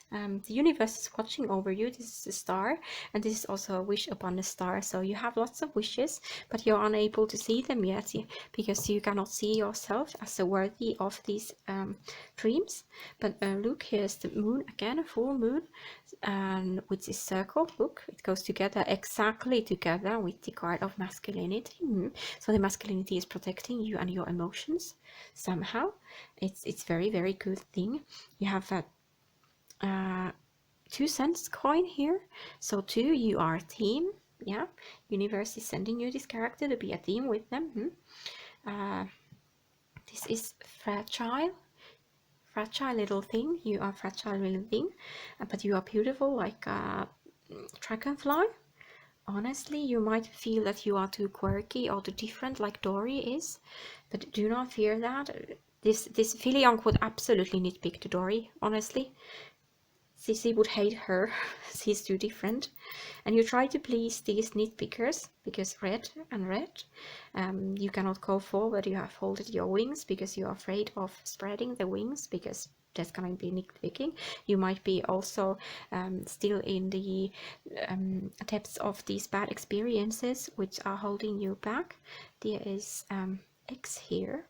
The universe is watching over you. This is a star, and this is also a wish upon a star. So you have lots of wishes, but you're unable to see them yet because you cannot see yourself as worthy of these dreams. But look, here's the moon again, a full moon, and with this circle, look, it goes together, exactly together with the card of masculinity. So the masculinity is protecting you and your emotions somehow. It's very, very good thing. You have a 2 cents coin here, so 2, you are a team. Yeah, universe is sending you this character to be a team with them. This is fragile little thing. You are fragile little thing, but you are beautiful like a dragonfly, honestly, you might feel that you are too quirky or too different like Dory is, but do not fear that. This Filion would absolutely nitpick to Dory, honestly. Sissy would hate her. She's too different. And you try to please these nitpickers because red and red. You cannot go forward. You have folded your wings because you are afraid of spreading the wings because that's going to be nitpicking. You might be also still in the depths of these bad experiences which are holding you back. There is X here.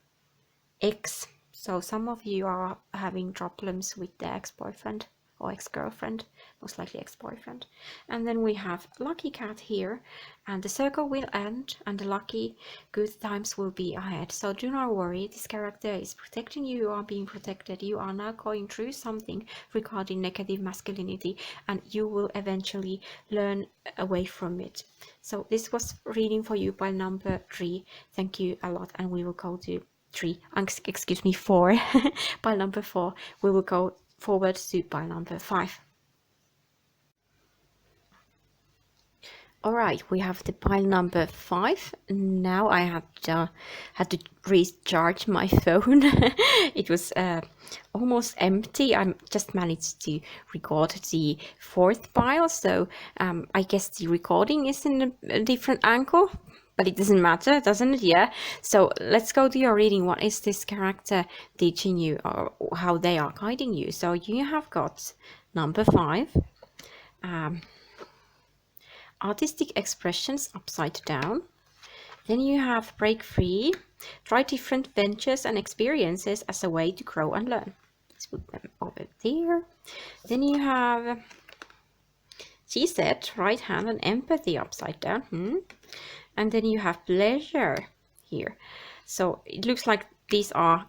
X. So some of you are having problems with the ex-boyfriend or ex-girlfriend, most likely ex-boyfriend. And then we have Lucky Cat here, and the circle will end and the lucky good times will be ahead. So do not worry, this character is protecting you, you are being protected, you are now going through something regarding negative masculinity and you will eventually learn away from it. So this was reading for you by number 3. Thank you a lot, and we will go to 4 pile number 4. We will go forward to pile number 5. All right, we have the pile number 5. Now I had to recharge my phone. It was almost empty. I just managed to record the 4th pile, so I guess the recording is in a different angle. But it doesn't matter, doesn't it? Yeah. So let's go to your reading. What is this character teaching you, or how they are guiding you? So you have got number 5. Artistic expressions upside down. Then you have break free. Try different ventures and experiences as a way to grow and learn. Let's put them over there. Then you have, she said, right hand and empathy upside down. And then you have pleasure here. So it looks like these are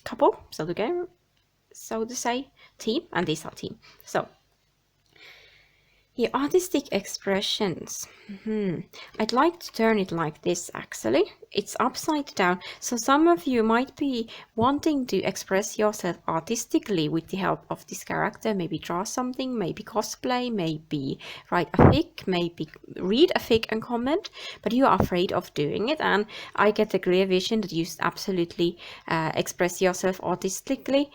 couple, so to say, team, and these are team. So here, artistic expressions. I'd like to turn it like this, actually. It's upside down. So some of you might be wanting to express yourself artistically with the help of this character. Maybe draw something, maybe cosplay, maybe write a fic, maybe read a fic and comment, but you are afraid of doing it. And I get a clear vision that you absolutely express yourself artistically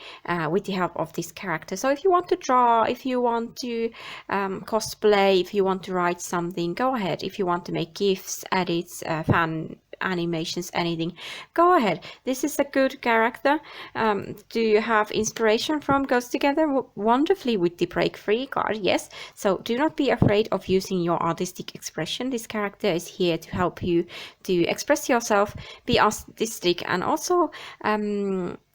with the help of this character. So if you want to draw, if you want to cosplay, if you want to write something, go ahead. If you want to make GIFs, edits, fan animations, anything, go ahead. This is a good character to have inspiration from. Goes together wonderfully with the break free card. Yes, so do not be afraid of using your artistic expression. This character is here to help you to express yourself, be artistic, and also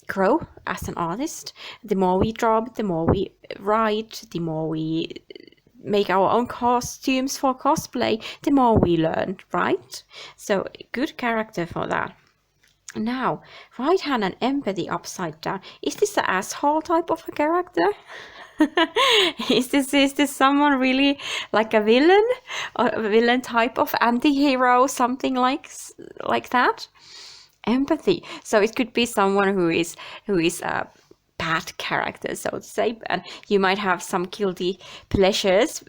grow as an artist. The more we draw, the more we write, the more we make our own costumes for cosplay, the more we learn, right? So good character for that. Now, right hand and empathy upside down. Is this the asshole type of a character? Is this someone really like a villain, or a villain type of anti-hero, something like that? Empathy. So it could be someone who is a bad character, so to say, and you might have some guilty pleasures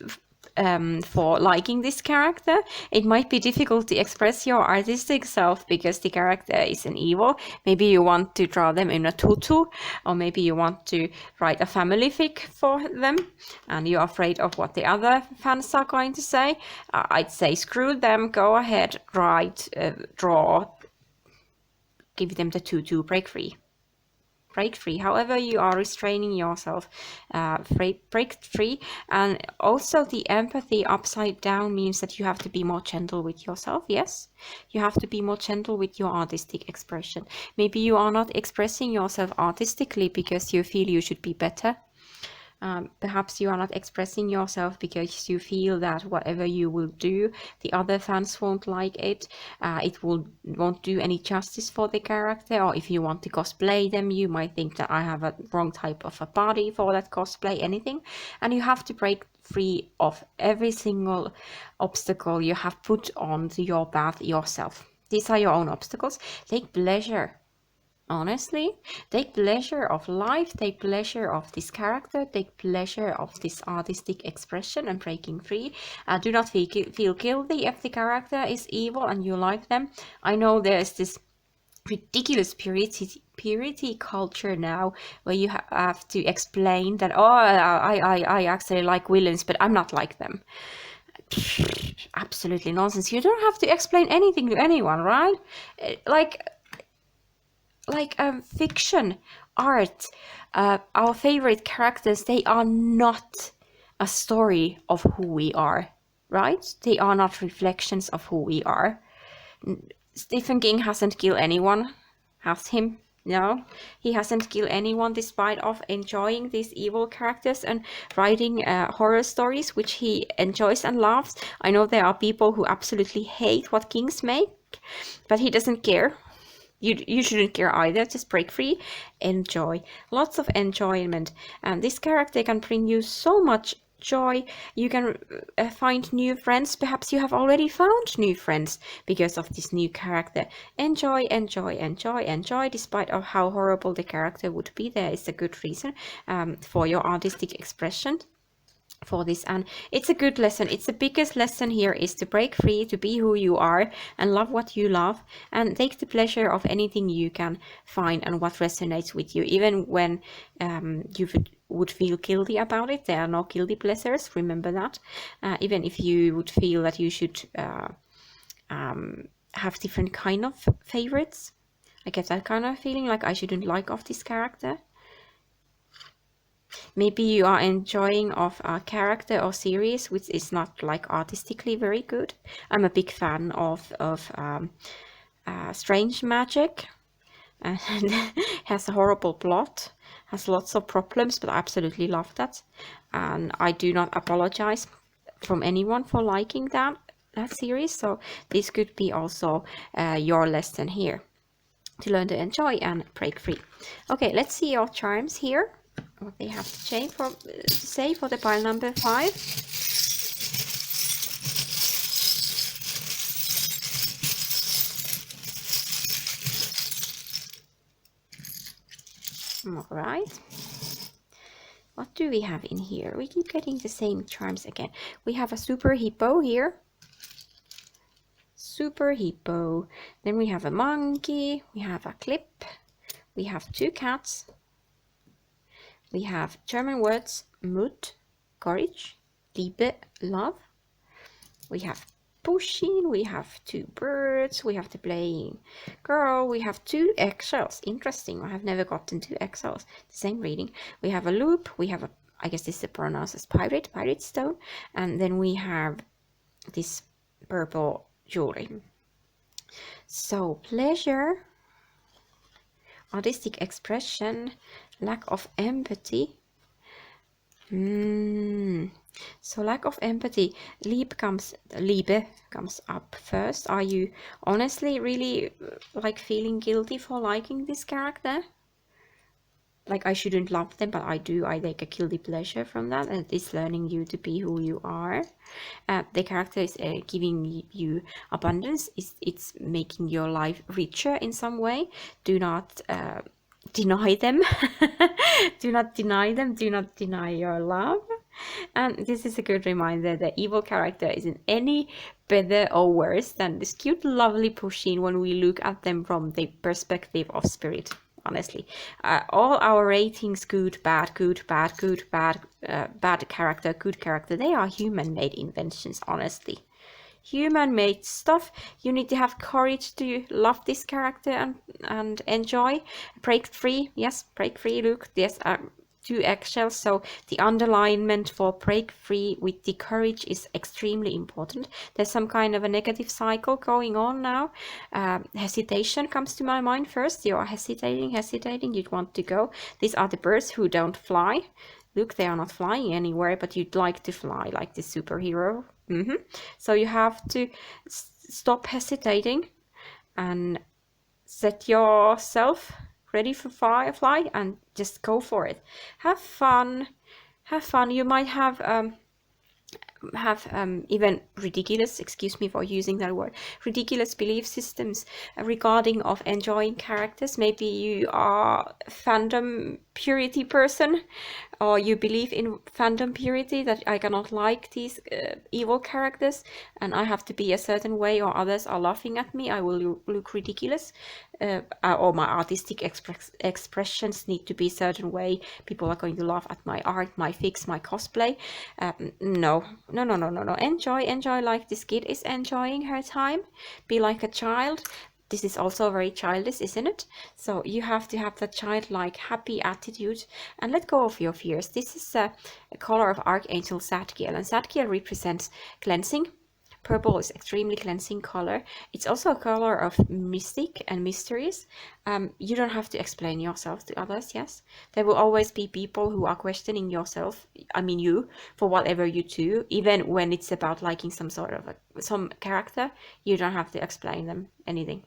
for liking this character. It might be difficult to express your artistic self because the character is an evil. Maybe you want to draw them in a tutu, or maybe you want to write a family fic for them and you're afraid of what the other fans are going to say. I'd say screw them, go ahead, write, draw, give them the tutu, break free. However you are restraining yourself, break free. And also the empathy upside down means that you have to be more gentle with yourself. Yes, you have to be more gentle with your artistic expression. Maybe you are not expressing yourself artistically because you feel you should be better. Perhaps you are not expressing yourself because you feel that whatever you will do, the other fans won't like it. It won't do any justice for the character. Or if you want to cosplay them, you might think that I have a wrong type of a body for that cosplay, anything. And you have to break free of every single obstacle you have put onto your path yourself. These are your own obstacles. Take pleasure Honestly, take pleasure of life, take pleasure of this character, take pleasure of this artistic expression and breaking free. Do not feel guilty if the character is evil and you like them. I know there's this ridiculous purity culture now where you have to explain that, oh, I actually like villains, but I'm not like them. Absolutely nonsense. You don't have to explain anything to anyone, right? Like fiction, art, our favorite characters, they are not a story of who we are, right? They are not reflections of who we are. Stephen King hasn't killed anyone, has him? No, he hasn't killed anyone despite of enjoying these evil characters and writing horror stories, which he enjoys and loves. I know there are people who absolutely hate what Kings make, but he doesn't care. You shouldn't care either. Just break free, enjoy. Lots of enjoyment. And this character can bring you so much joy. You can find new friends. Perhaps you have already found new friends because of this new character. Enjoy, enjoy, enjoy, enjoy. Despite of how horrible the character would be, there is a good reason for your artistic expression for this, and it's a good lesson. It's the biggest lesson here is to break free, to be who you are and love what you love, and take the pleasure of anything you can find and what resonates with you, even when you would feel guilty about it. There are no guilty pleasures, remember that. Even if you would feel that you should have different kind of favorites. I get that kind of feeling like I shouldn't like of this character. Maybe you are enjoying of a character or series which is not like artistically very good. I'm a big fan of Strange Magic, and has a horrible plot, has lots of problems, but I absolutely love that, and I do not apologize from anyone for liking that series. So this could be also your lesson here, to learn to enjoy and break free. Okay, let's see your charms here. What they have to say for the pile number 5. All right. What do we have in here? We keep getting the same charms again. We have a super hippo here. Super hippo. Then we have a monkey. We have a clip. We have 2 cats. We have German words, Mut, courage, Liebe, love. We have pushing, we have 2 birds, we have the playing girl, we have 2 eggshells. Interesting, I have never gotten 2 eggshells. The same reading. We have a loop, we have a, I guess this is pronounced as pirate stone, and then we have this purple jewelry. So pleasure, artistic expression, lack of empathy. So lack of empathy. Liebe comes up first. Are you honestly really like feeling guilty for liking this character? Like, I shouldn't love them, but I do. I take a guilty pleasure from that, and it's learning you to be who you are. The character is giving you abundance. It's making your life richer in some way. Do not deny them. Do not deny them. Do not deny your love. And this is a good reminder that evil character isn't any better or worse than this cute, lovely Pushin when we look at them from the perspective of spirit. Honestly, all our ratings, good, bad, good, bad, good, bad, bad character, good character, they are human-made inventions, honestly. Human-made stuff. You need to have courage to love this character and enjoy. Break free. Yes, break free. Look, yes, 2 eggshells. So the underlinement for break free with the courage is extremely important. There's some kind of a negative cycle going on now. Hesitation comes to my mind first. You're hesitating, you'd want to go. These are the birds who don't fly. Look, they are not flying anywhere, but you'd like to fly like the superhero. So you have to stop hesitating and set yourself ready for fly and just go for it. Have fun. You might have have even ridiculous, excuse me for using that word, ridiculous belief systems regarding of enjoying characters. Maybe you are a fandom purity person, or you believe in fandom purity, that I cannot like these evil characters and I have to be a certain way or others are laughing at me, I will look ridiculous, or my artistic expressions need to be a certain way, people are going to laugh at my art, my fix, my cosplay. No, no, no, no, no, no. Enjoy like this kid is enjoying her time. Be like a child. This is also very childish, isn't it? So you have to have that childlike, happy attitude and let go of your fears. This is a color of Archangel Zadkiel, and Zadkiel represents cleansing. Purple is extremely cleansing color. It's also a color of mystic and mysteries. You don't have to explain yourself to others, yes. There will always be people who are questioning yourself, I mean you, for whatever you do, even when it's about liking some sort of some character. You don't have to explain them anything.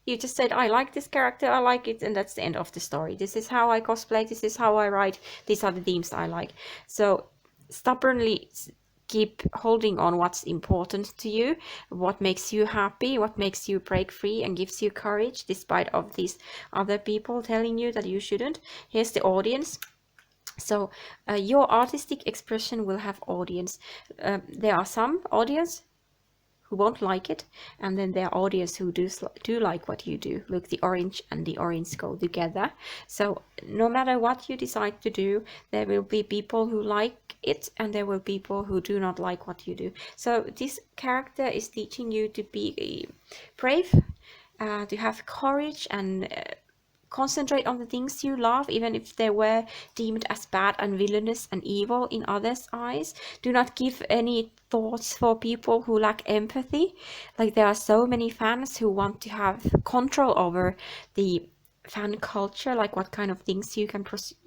You just said, I like this character, I like it, and that's the end of the story. This is how I cosplay, this is how I write, these are the themes I like. So stubbornly keep holding on what's important to you, what makes you happy, what makes you break free and gives you courage despite of these other people telling you that you shouldn't. Here's the audience. So your artistic expression will have audience. There are some audience who won't like it, and then there are audience who do like what you do. Look, the orange and the orange go together. So no matter what you decide to do, there will be people who like it and there will be people who do not like what you do. So this character is teaching you to be brave, to have courage, and concentrate on the things you love, even if they were deemed as bad and villainous and evil in others' eyes. Do not give any thoughts for people who lack empathy. Like, there are so many fans who want to have control over the fan culture, like what kind of things you can produce,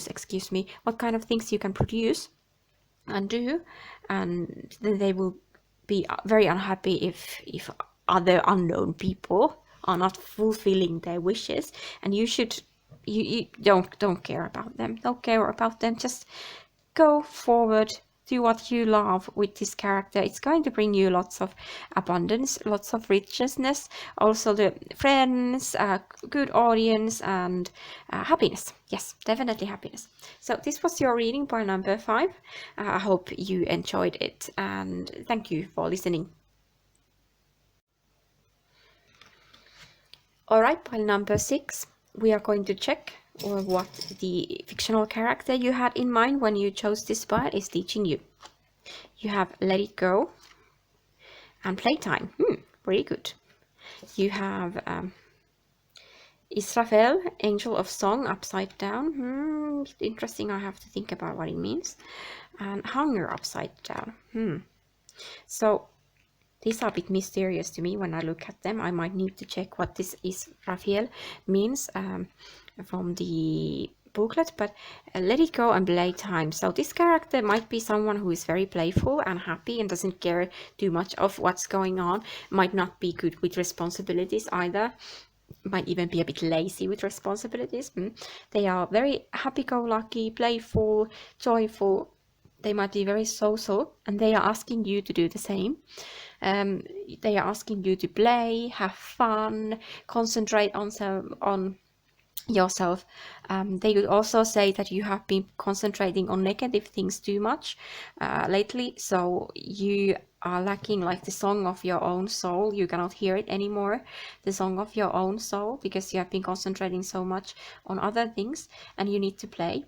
excuse me, what kind of things you can produce and do, and then they will be very unhappy if other unknown people are not fulfilling their wishes, and you don't care about them. Don't care about them. Just go forward. Do what you love with this character. It's going to bring you lots of abundance, lots of richness, also the friends, good audience, and happiness. Yes, definitely happiness. So this was your reading by number 5. I hope you enjoyed it, and thank you for listening. Alright, pile number 6, we are going to check what the fictional character you had in mind when you chose this pile is teaching you. You have Let It Go and Playtime. Very good. You have Israfel, Angel of Song, upside down. Interesting, I have to think about what it means. And Hunger, upside down. So these are a bit mysterious to me when I look at them. I might need to check what this Israfel means from the booklet, but Let It Go and Playtime. So this character might be someone who is very playful and happy and doesn't care too much of what's going on. Might not be good with responsibilities either. Might even be a bit lazy with responsibilities. They are very happy-go-lucky, playful, joyful. They might be very social, and they are asking you to do the same. They are asking you to play, have fun, concentrate on yourself. They could also say that you have been concentrating on negative things too much lately, so you are lacking like the song of your own soul. You cannot hear it anymore, the song of your own soul, because you have been concentrating so much on other things, and you need to play.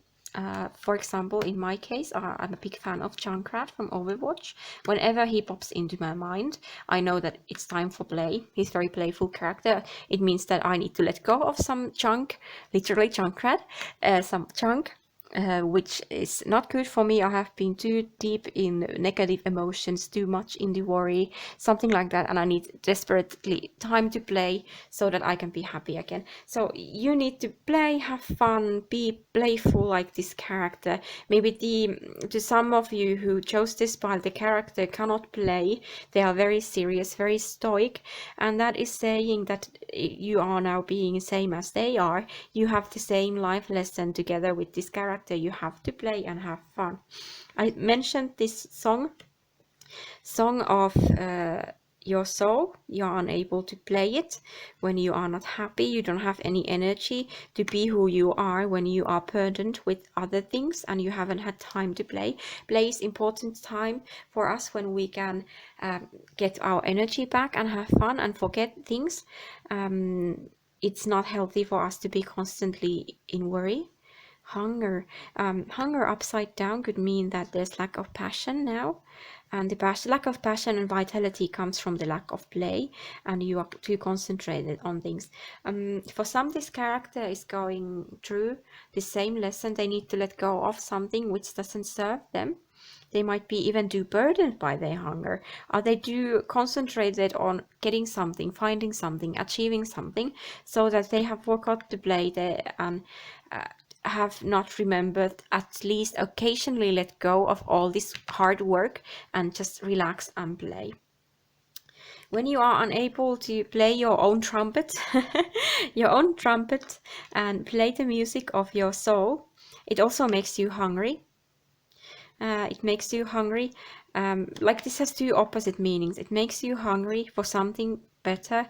For example, in my case, I'm a big fan of Junkrat from Overwatch. Whenever he pops into my mind, I know that it's time for play. He's a very playful character. It means that I need to let go of some junk, literally Junkrat, some junk, which is not good for me. I have been too deep in negative emotions, too much in the worry, something like that, and I need desperately time to play so that I can be happy again. So you need to play, have fun, be playful like this character. Maybe to some of you who chose this pile, the character cannot play. They are very serious, very stoic, and that is saying that you are now being the same as they are. You have the same life lesson together with this character, character, you have to play and have fun. I mentioned this song of your soul. You are unable to play it when you are not happy. You don't have any energy to be who you are when you are burdened with other things and you haven't had time to play. Play is important time for us when we can get our energy back and have fun and forget things. It's not healthy for us to be constantly in worry. Hunger. Hunger upside down could mean that there's lack of passion now. And the lack of passion and vitality comes from the lack of play, and you are too concentrated on things. For some, this character is going through the same lesson. They need to let go of something which doesn't serve them. They might be even too burdened by their hunger. Are they too concentrated on getting something, finding something, achieving something, so that they have forgot to play and have not remembered at least occasionally let go of all this hard work and just relax and play. When you are unable to play your own trumpet, and play the music of your soul, it also makes you hungry. Like this has two opposite meanings. It makes you hungry for something better,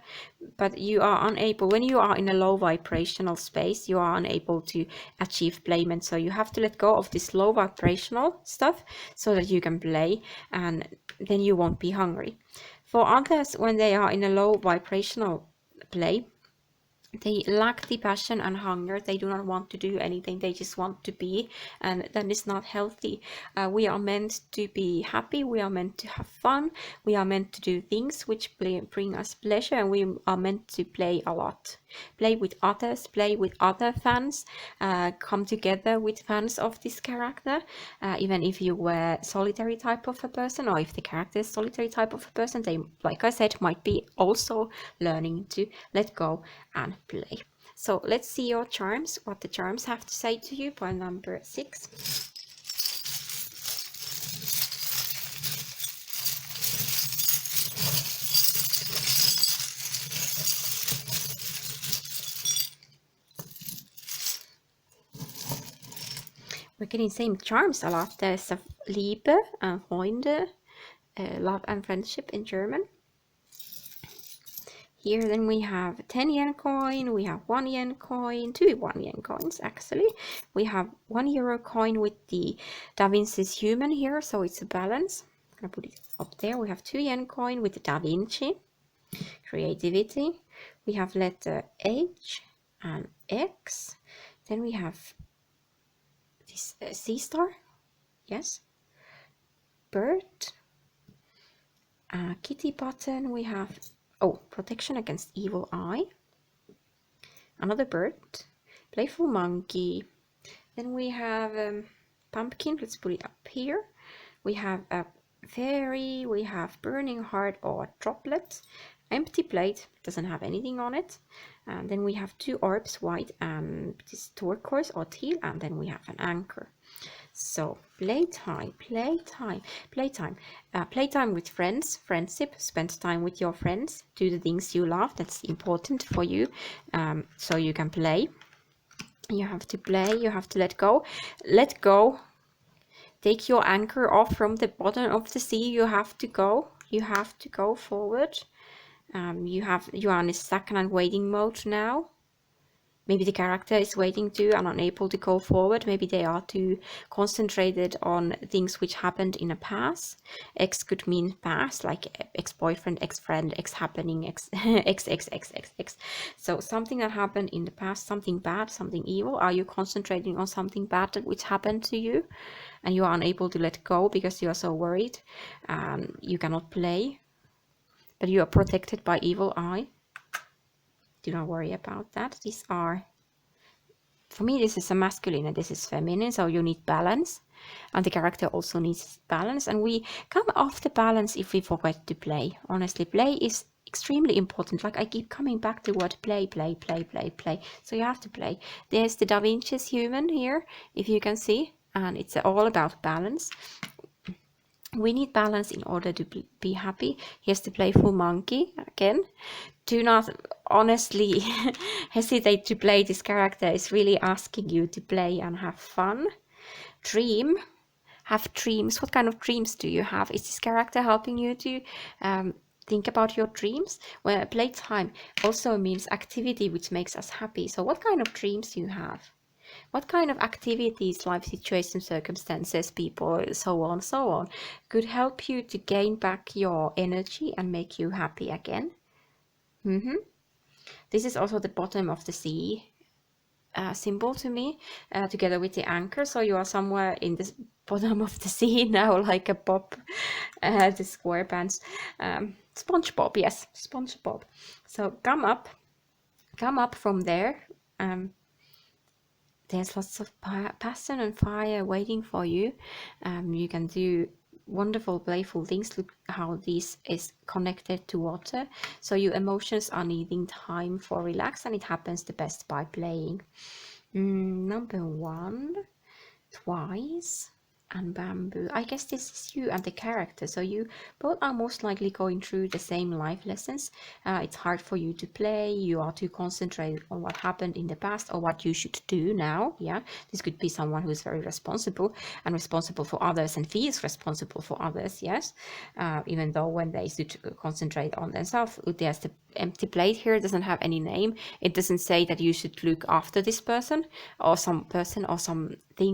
but you are unable, when you are in a low vibrational space, you are unable to achieve playment. So you have to let go of this low vibrational stuff so that you can play, and then you won't be hungry. For others, when they are in a low vibrational play, they lack the passion and hunger. They do not want to do anything. They just want to be, and that is not healthy. We are meant to be happy. We are meant to have fun. We are meant to do things which bring us pleasure, and we are meant to play a lot. Play with others, play with other fans, come together with fans of this character, even if you were solitary type of a person, or if the character is solitary type of a person, they, like I said, might be also learning to let go and play. So let's see your charms, what the charms have to say to you by number 6. We're getting same charms a lot. There's a Liebe and Freunde, love and friendship in German. Here then we have 10 yen coin, we have 1 yen coin, 2 1 yen coins actually. We have 1 euro coin with the Da Vinci's human here, so it's a balance. I'm gonna put it up there. We have 2 yen coin with the Da Vinci, creativity. We have letter H and X. Then we have this sea star, yes, bird, kitty button. We have protection against evil eye, another bird, playful monkey. Then we have pumpkin. Let's put it up here. We have a fairy, we have burning heart or droplet, empty plate, doesn't have anything on it. And then we have 2 orbs, white and this turquoise or teal, and then we have an anchor. So playtime with friends, friendship, spend time with your friends, do the things you love, that's important for you, so you can play. You have to play, you have to let go. Take your anchor off from the bottom of the sea. You have to go forward. You are in a stagnant waiting mode now. Maybe the character is waiting too and unable to go forward. Maybe they are too concentrated on things which happened in the past. X could mean past, like ex-boyfriend, ex-friend, ex-happening, x. So something that happened in the past, something bad, something evil. Are you concentrating on something bad which happened to you? And you are unable to let go because you are so worried. You cannot play. But you are protected by evil eye. Do not worry about that. These are, for me, this is a masculine and this is feminine, so you need balance. And the character also needs balance. And we come off the balance if we forget to play. Honestly, play is extremely important. Like I keep coming back to what play. So you have to play. There's the Da Vinci's human here, if you can see. And it's all about balance. We need balance in order to be happy. Here's the playful monkey again. Do not honestly hesitate to play this character. It's really asking you to play and have fun. Dream. Have dreams. What kind of dreams do you have? Is this character helping you to think about your dreams? Well, playtime also means activity which makes us happy. So what kind of dreams do you have? What kind of activities, life situations, circumstances, people, so on, could help you to gain back your energy and make you happy again? This is also the bottom of the sea symbol to me, together with the anchor. So you are somewhere in the bottom of the sea now, like a Bob, the SquarePants, SpongeBob. Yes, SpongeBob. So come up from there. There's lots of passion and fire waiting for you. You can do wonderful playful things. Look how this is connected to water, so your emotions are needing time for relax, and it happens the best by playing. Number 1, twice, and bamboo. I guess this is you and the character, so you both are most likely going through the same life lessons. It's hard for you to play. You are too concentrated on what happened in the past or what you should do now. Yeah, this could be someone who is very responsible for others and feels responsible for others. Yes, even though when they should concentrate on themselves. There's the empty plate here. It doesn't have any name. It doesn't say that you should look after this person or something,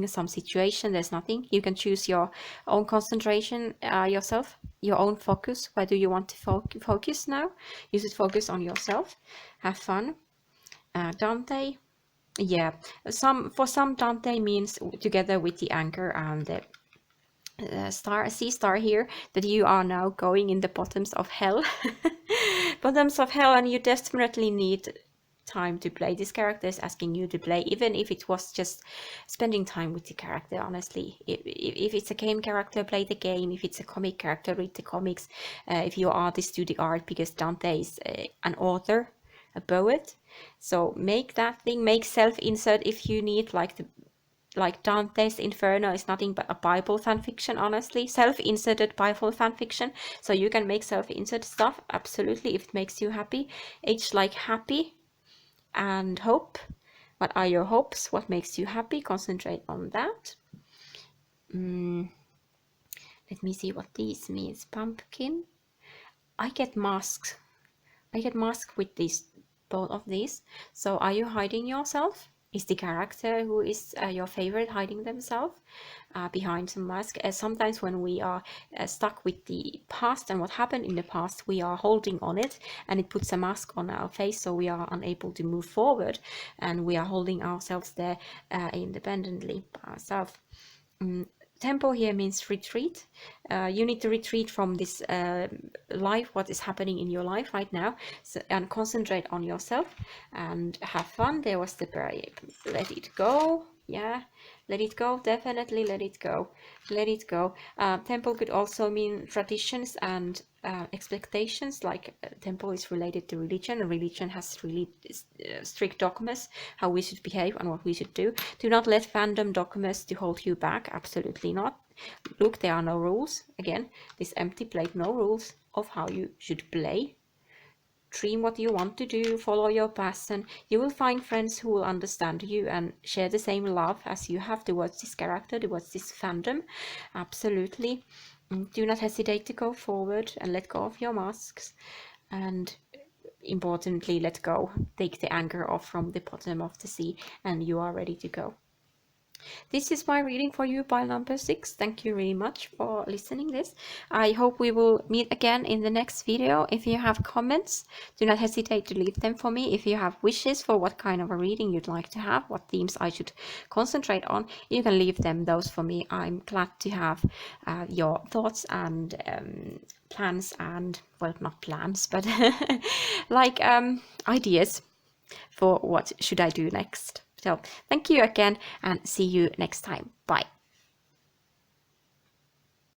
some situation. There's nothing. You can choose your own concentration yourself, your own focus. Where do you want to focus now? You should focus on yourself. Have fun. Dante. Yeah, for some Dante means together with the anchor and the sea star here, that you are now going in the bottoms of hell. Bottoms of hell, and you desperately need time to play. This character is asking you to play, even if it was just spending time with the character. Honestly, if it's a game character, play the game. If it's a comic character, read the comics. If you're artist, do the art, because Dante is an author, a poet. So make that thing, make self-insert if you need, like Dante's Inferno is nothing but a Bible fanfiction, honestly. Self-inserted Bible fanfiction. So you can make self-insert stuff, absolutely, if it makes you happy. H like happy and hope. What are your hopes? What makes you happy? Concentrate on that. Let me see what this means. Pumpkin. I get masks. With both of these. So are you hiding yourself? Is the character who is your favorite hiding themselves behind some mask? Sometimes when we are stuck with the past and what happened in the past, we are holding on it, and it puts a mask on our face, so we are unable to move forward, and we are holding ourselves there independently by ourselves. Tempo here means retreat. You need to retreat from this life, what is happening in your life right now, and concentrate on yourself and have fun. There was the prayer. Let it go. Yeah, let it go. Definitely let it go. Let it go. Temple could also mean traditions and expectations. Like temple is related to religion, and religion has really strict dogmas how we should behave and what we should do. Do not let fandom dogmas to hold you back. Absolutely not. Look, there are no rules. Again, this empty plate, no rules of how you should play. Dream what you want to do, follow your passion. You will find friends who will understand you and share the same love as you have towards this character, towards this fandom. Absolutely. Do not hesitate to go forward and let go of your masks. And importantly, let go. Take the anchor off from the bottom of the sea, and you are ready to go. This is my reading for you, pile number 6. Thank you very much for listening this. I hope we will meet again in the next video. If you have comments, do not hesitate to leave them for me. If you have wishes for what kind of a reading you'd like to have, what themes I should concentrate on, you can leave those for me. I'm glad to have your thoughts and plans and, well, not plans, but like ideas for what should I do next. So thank you again, and see you next time. Bye.